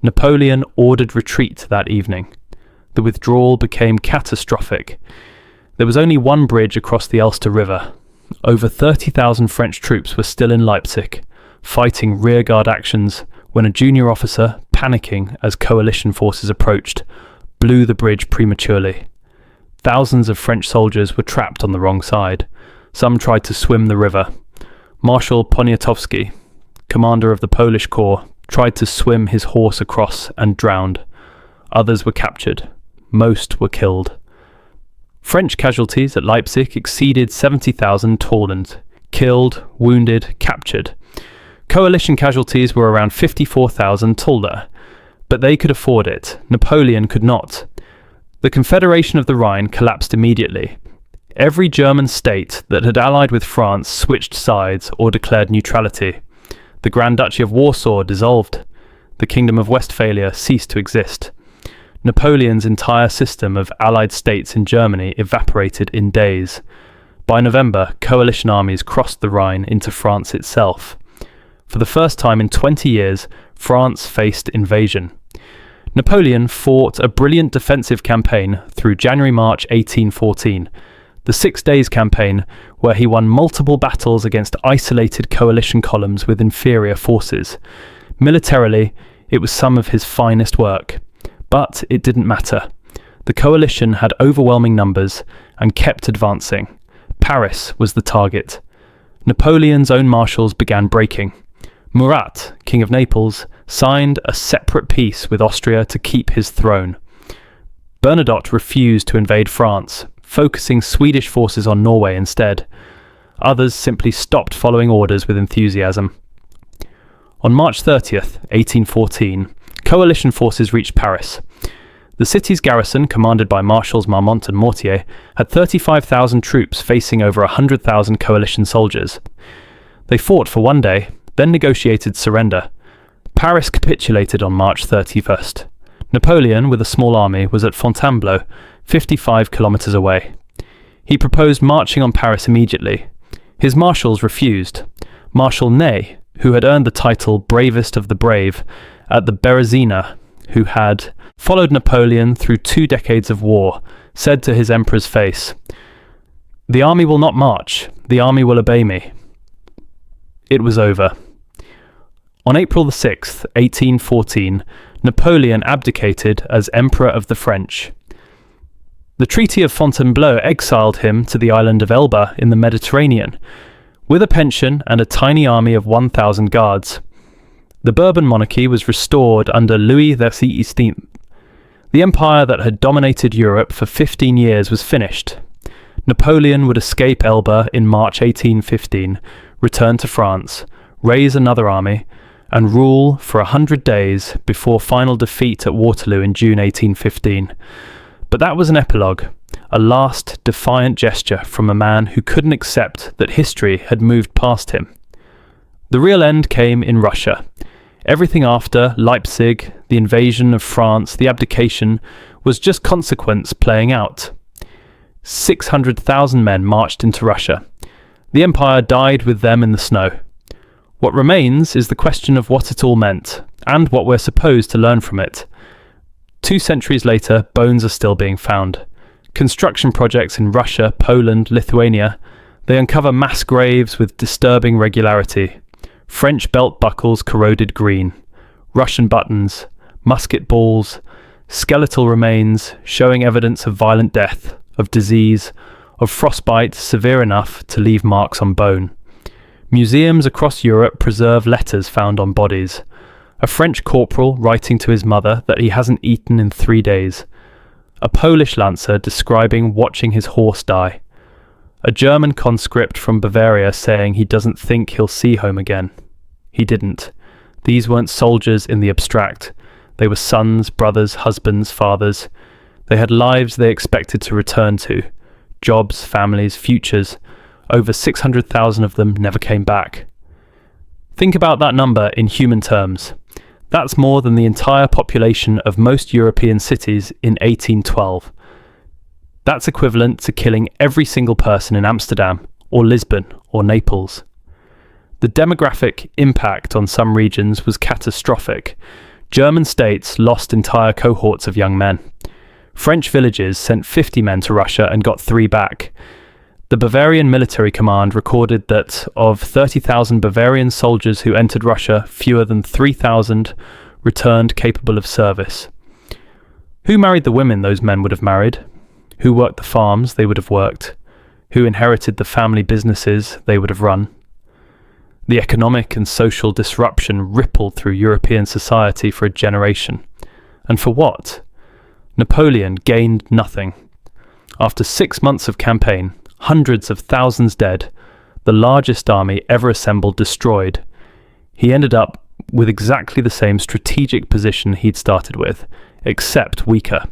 S1: Napoleon ordered retreat that evening. The withdrawal became catastrophic. There was only one bridge across the Elster River. Over 30,000 French troops were still in Leipzig, fighting rearguard actions when a junior officer, panicking as coalition forces approached, blew the bridge prematurely. Thousands of French soldiers were trapped on the wrong side. Some tried to swim the river. Marshal Poniatowski, commander of the Polish Corps, tried to swim his horse across and drowned. Others were captured. Most were killed. French casualties at Leipzig exceeded 70,000 Torland, killed, wounded, captured. Coalition casualties were around 54,000 Tulda, but they could afford it. Napoleon could not. The Confederation of the Rhine collapsed immediately. Every German state that had allied with France switched sides or declared neutrality. The Grand Duchy of Warsaw dissolved. The Kingdom of Westphalia ceased to exist. Napoleon's entire system of allied states in Germany evaporated in days. By November, coalition armies crossed the Rhine into France itself. For the first time in 20 years, France faced invasion. Napoleon fought a brilliant defensive campaign through January-March 1814, the 6 Days Campaign, where he won multiple battles against isolated coalition columns with inferior forces. Militarily, it was some of his finest work. But it didn't matter. The coalition had overwhelming numbers and kept advancing. Paris was the target. Napoleon's own marshals began breaking. Murat, King of Naples, signed a separate peace with Austria to keep his throne. Bernadotte refused to invade France, focusing Swedish forces on Norway instead. Others simply stopped following orders with enthusiasm. On March 30th, 1814, coalition forces reached Paris. The city's garrison, commanded by Marshals Marmont and Mortier, had 35,000 troops facing over 100,000 coalition soldiers. They fought for 1 day, then negotiated surrender. Paris capitulated on March 31st. Napoleon, with a small army, was at Fontainebleau, 55 kilometers away. He proposed marching on Paris immediately. His marshals refused. Marshal Ney, who had earned the title Bravest of the Brave at the Berezina, who had followed Napoleon through 2 decades of war, said to his emperor's face, "The army will not march, the army will obey me." It was over. On April the 6th, 1814, Napoleon abdicated as Emperor of the French. The Treaty of Fontainebleau exiled him to the island of Elba in the Mediterranean, with a pension and a tiny army of 1,000 guards. The Bourbon monarchy was restored under Louis XVI. The empire that had dominated Europe for 15 years was finished. Napoleon would escape Elba in March 1815, return to France, raise another army, and rule for 100 days before final defeat at Waterloo in June 1815. But that was an epilogue, a last defiant gesture from a man who couldn't accept that history had moved past him. The real end came in Russia. Everything after Leipzig, the invasion of France, the abdication, was just consequence playing out. 600,000 men marched into Russia. The empire died with them in the snow. What remains is the question of what it all meant, and what we're supposed to learn from it. 2 centuries later, bones are still being found. Construction projects in Russia, Poland, Lithuania, they uncover mass graves with disturbing regularity. French belt buckles corroded green, Russian buttons, musket balls, skeletal remains showing evidence of violent death, of disease, of frostbite severe enough to leave marks on bone. Museums across Europe preserve letters found on bodies. A French corporal writing to his mother that he hasn't eaten in 3 days. A Polish lancer describing watching his horse die. A German conscript from Bavaria saying he doesn't think he'll see home again. He didn't. These weren't soldiers in the abstract. They were sons, brothers, husbands, fathers. They had lives they expected to return to. Jobs, families, futures. Over 600,000 of them never came back. Think about that number in human terms. That's more than the entire population of most European cities in 1812. That's equivalent to killing every single person in Amsterdam, or Lisbon, or Naples. The demographic impact on some regions was catastrophic. German states lost entire cohorts of young men. French villages sent 50 men to Russia and got 3 back. The Bavarian military command recorded that of 30,000 Bavarian soldiers who entered Russia, fewer than 3,000 returned capable of service. Who married the women those men would have married? Who worked the farms they would have worked? Who inherited the family businesses they would have run? The economic and social disruption rippled through European society for a generation. And for what? Napoleon gained nothing. After 6 months of campaign, hundreds of thousands dead, the largest army ever assembled destroyed, he ended up with exactly the same strategic position he'd started with, except weaker.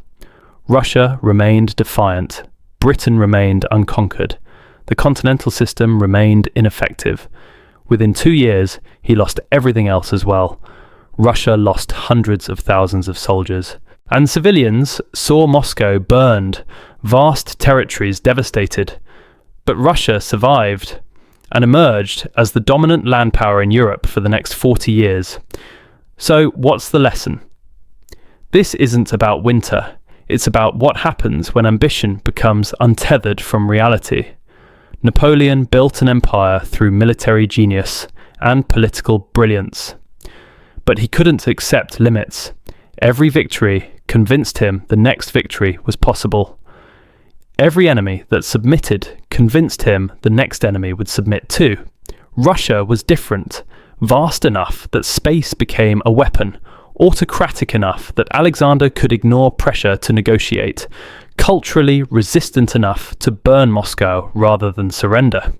S1: Russia remained defiant. Britain remained unconquered. The continental system remained ineffective. Within 2 years, he lost everything else as well. Russia lost hundreds of thousands of soldiers. And civilians saw Moscow burned, vast territories devastated. But Russia survived and emerged as the dominant land power in Europe for the next 40 years. So what's the lesson? This isn't about winter. It's about what happens when ambition becomes untethered from reality. Napoleon built an empire through military genius and political brilliance. But he couldn't accept limits. Every victory convinced him the next victory was possible. Every enemy that submitted convinced him the next enemy would submit too. Russia was different, vast enough that space became a weapon, autocratic enough that Alexander could ignore pressure to negotiate, culturally resistant enough to burn Moscow rather than surrender.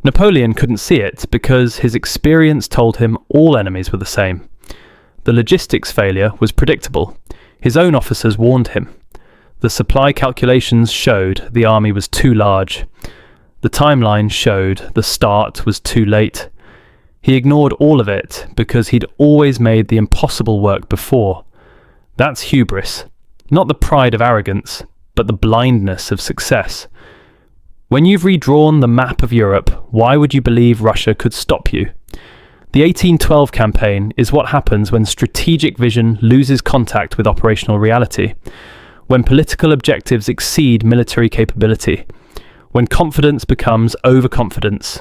S1: Napoleon couldn't see it because his experience told him all enemies were the same. The logistics failure was predictable. His own officers warned him. The supply calculations showed the army was too large. The timeline showed the start was too late. He ignored all of it because he'd always made the impossible work before. That's hubris, not the pride of arrogance, but the blindness of success. When you've redrawn the map of Europe, why would you believe Russia could stop you? The 1812 campaign is what happens when strategic vision loses contact with operational reality, when political objectives exceed military capability, when confidence becomes overconfidence.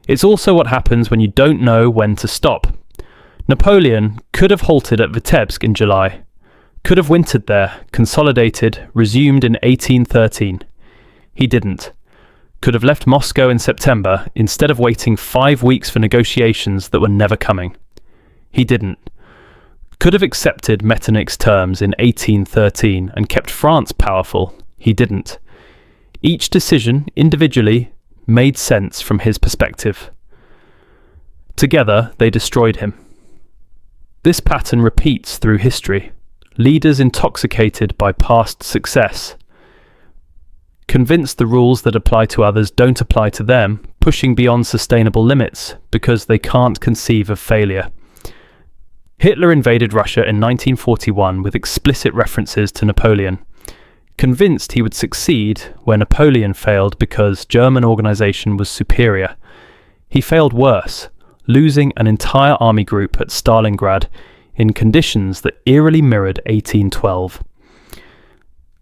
S1: It's also what happens when you don't know when to stop. Napoleon could have halted at Vitebsk in July, could have wintered there, consolidated, resumed in 1813. He didn't. Could have left Moscow in September instead of waiting 5 weeks for negotiations that were never coming. He didn't. Could have accepted Metternich's terms in 1813 and kept France powerful. He didn't. Each decision, individually, made sense from his perspective. Together, they destroyed him. This pattern repeats through history. Leaders intoxicated by past success, convinced the rules that apply to others don't apply to them, pushing beyond sustainable limits because they can't conceive of failure. Hitler invaded Russia in 1941 with explicit references to Napoleon. Convinced he would succeed where Napoleon failed because German organisation was superior. He failed worse, losing an entire army group at Stalingrad in conditions that eerily mirrored 1812.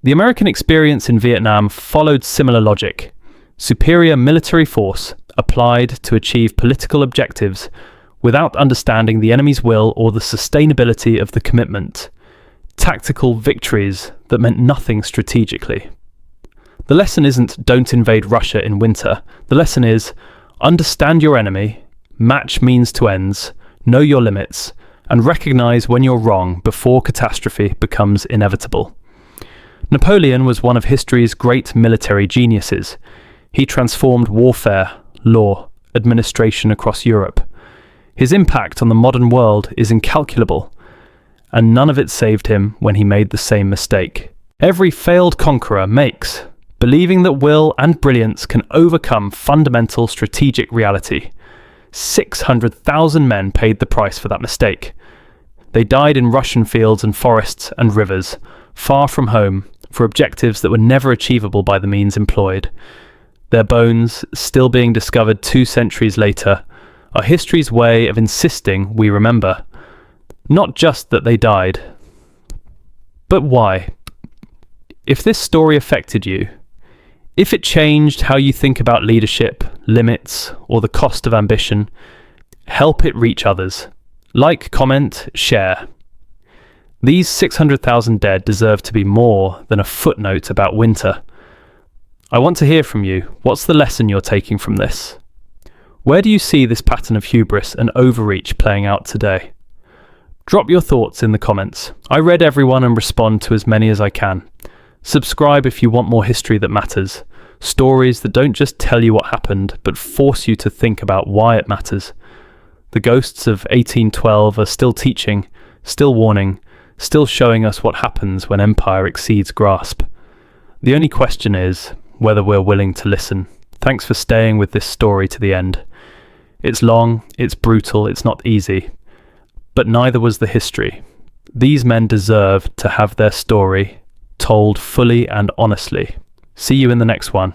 S1: The American experience in Vietnam followed similar logic. Superior military force applied to achieve political objectives without understanding the enemy's will or the sustainability of the commitment. Tactical victories that meant nothing strategically. The lesson isn't don't invade Russia in winter. The lesson is understand your enemy, match means to ends, know your limits, and recognise when you're wrong before catastrophe becomes inevitable. Napoleon was one of history's great military geniuses. He transformed warfare, law, administration across Europe. His impact on the modern world is incalculable, and none of it saved him when he made the same mistake. Every failed conqueror makes, believing that will and brilliance can overcome fundamental strategic reality. 600,000 men paid the price for that mistake. They died in Russian fields and forests and rivers, far from home, for objectives that were never achievable by the means employed. Their bones, still being discovered 2 centuries later, are history's way of insisting we remember. Not just that they died, but why. If this story affected you, if it changed how you think about leadership, limits, or the cost of ambition, help it reach others. Like, comment, share. These 600,000 dead deserve to be more than a footnote about winter. I want to hear from you. What's the lesson you're taking from this? Where do you see this pattern of hubris and overreach playing out today? Drop your thoughts in the comments. I read everyone and respond to as many as I can. Subscribe if you want more history that matters. Stories that don't just tell you what happened, but force you to think about why it matters. The ghosts of 1812 are still teaching, still warning, still showing us what happens when empire exceeds grasp. The only question is whether we're willing to listen. Thanks for staying with this story to the end. It's long, it's brutal, it's not easy. But neither was the history. These men deserve to have their story told fully and honestly. See you in the next one.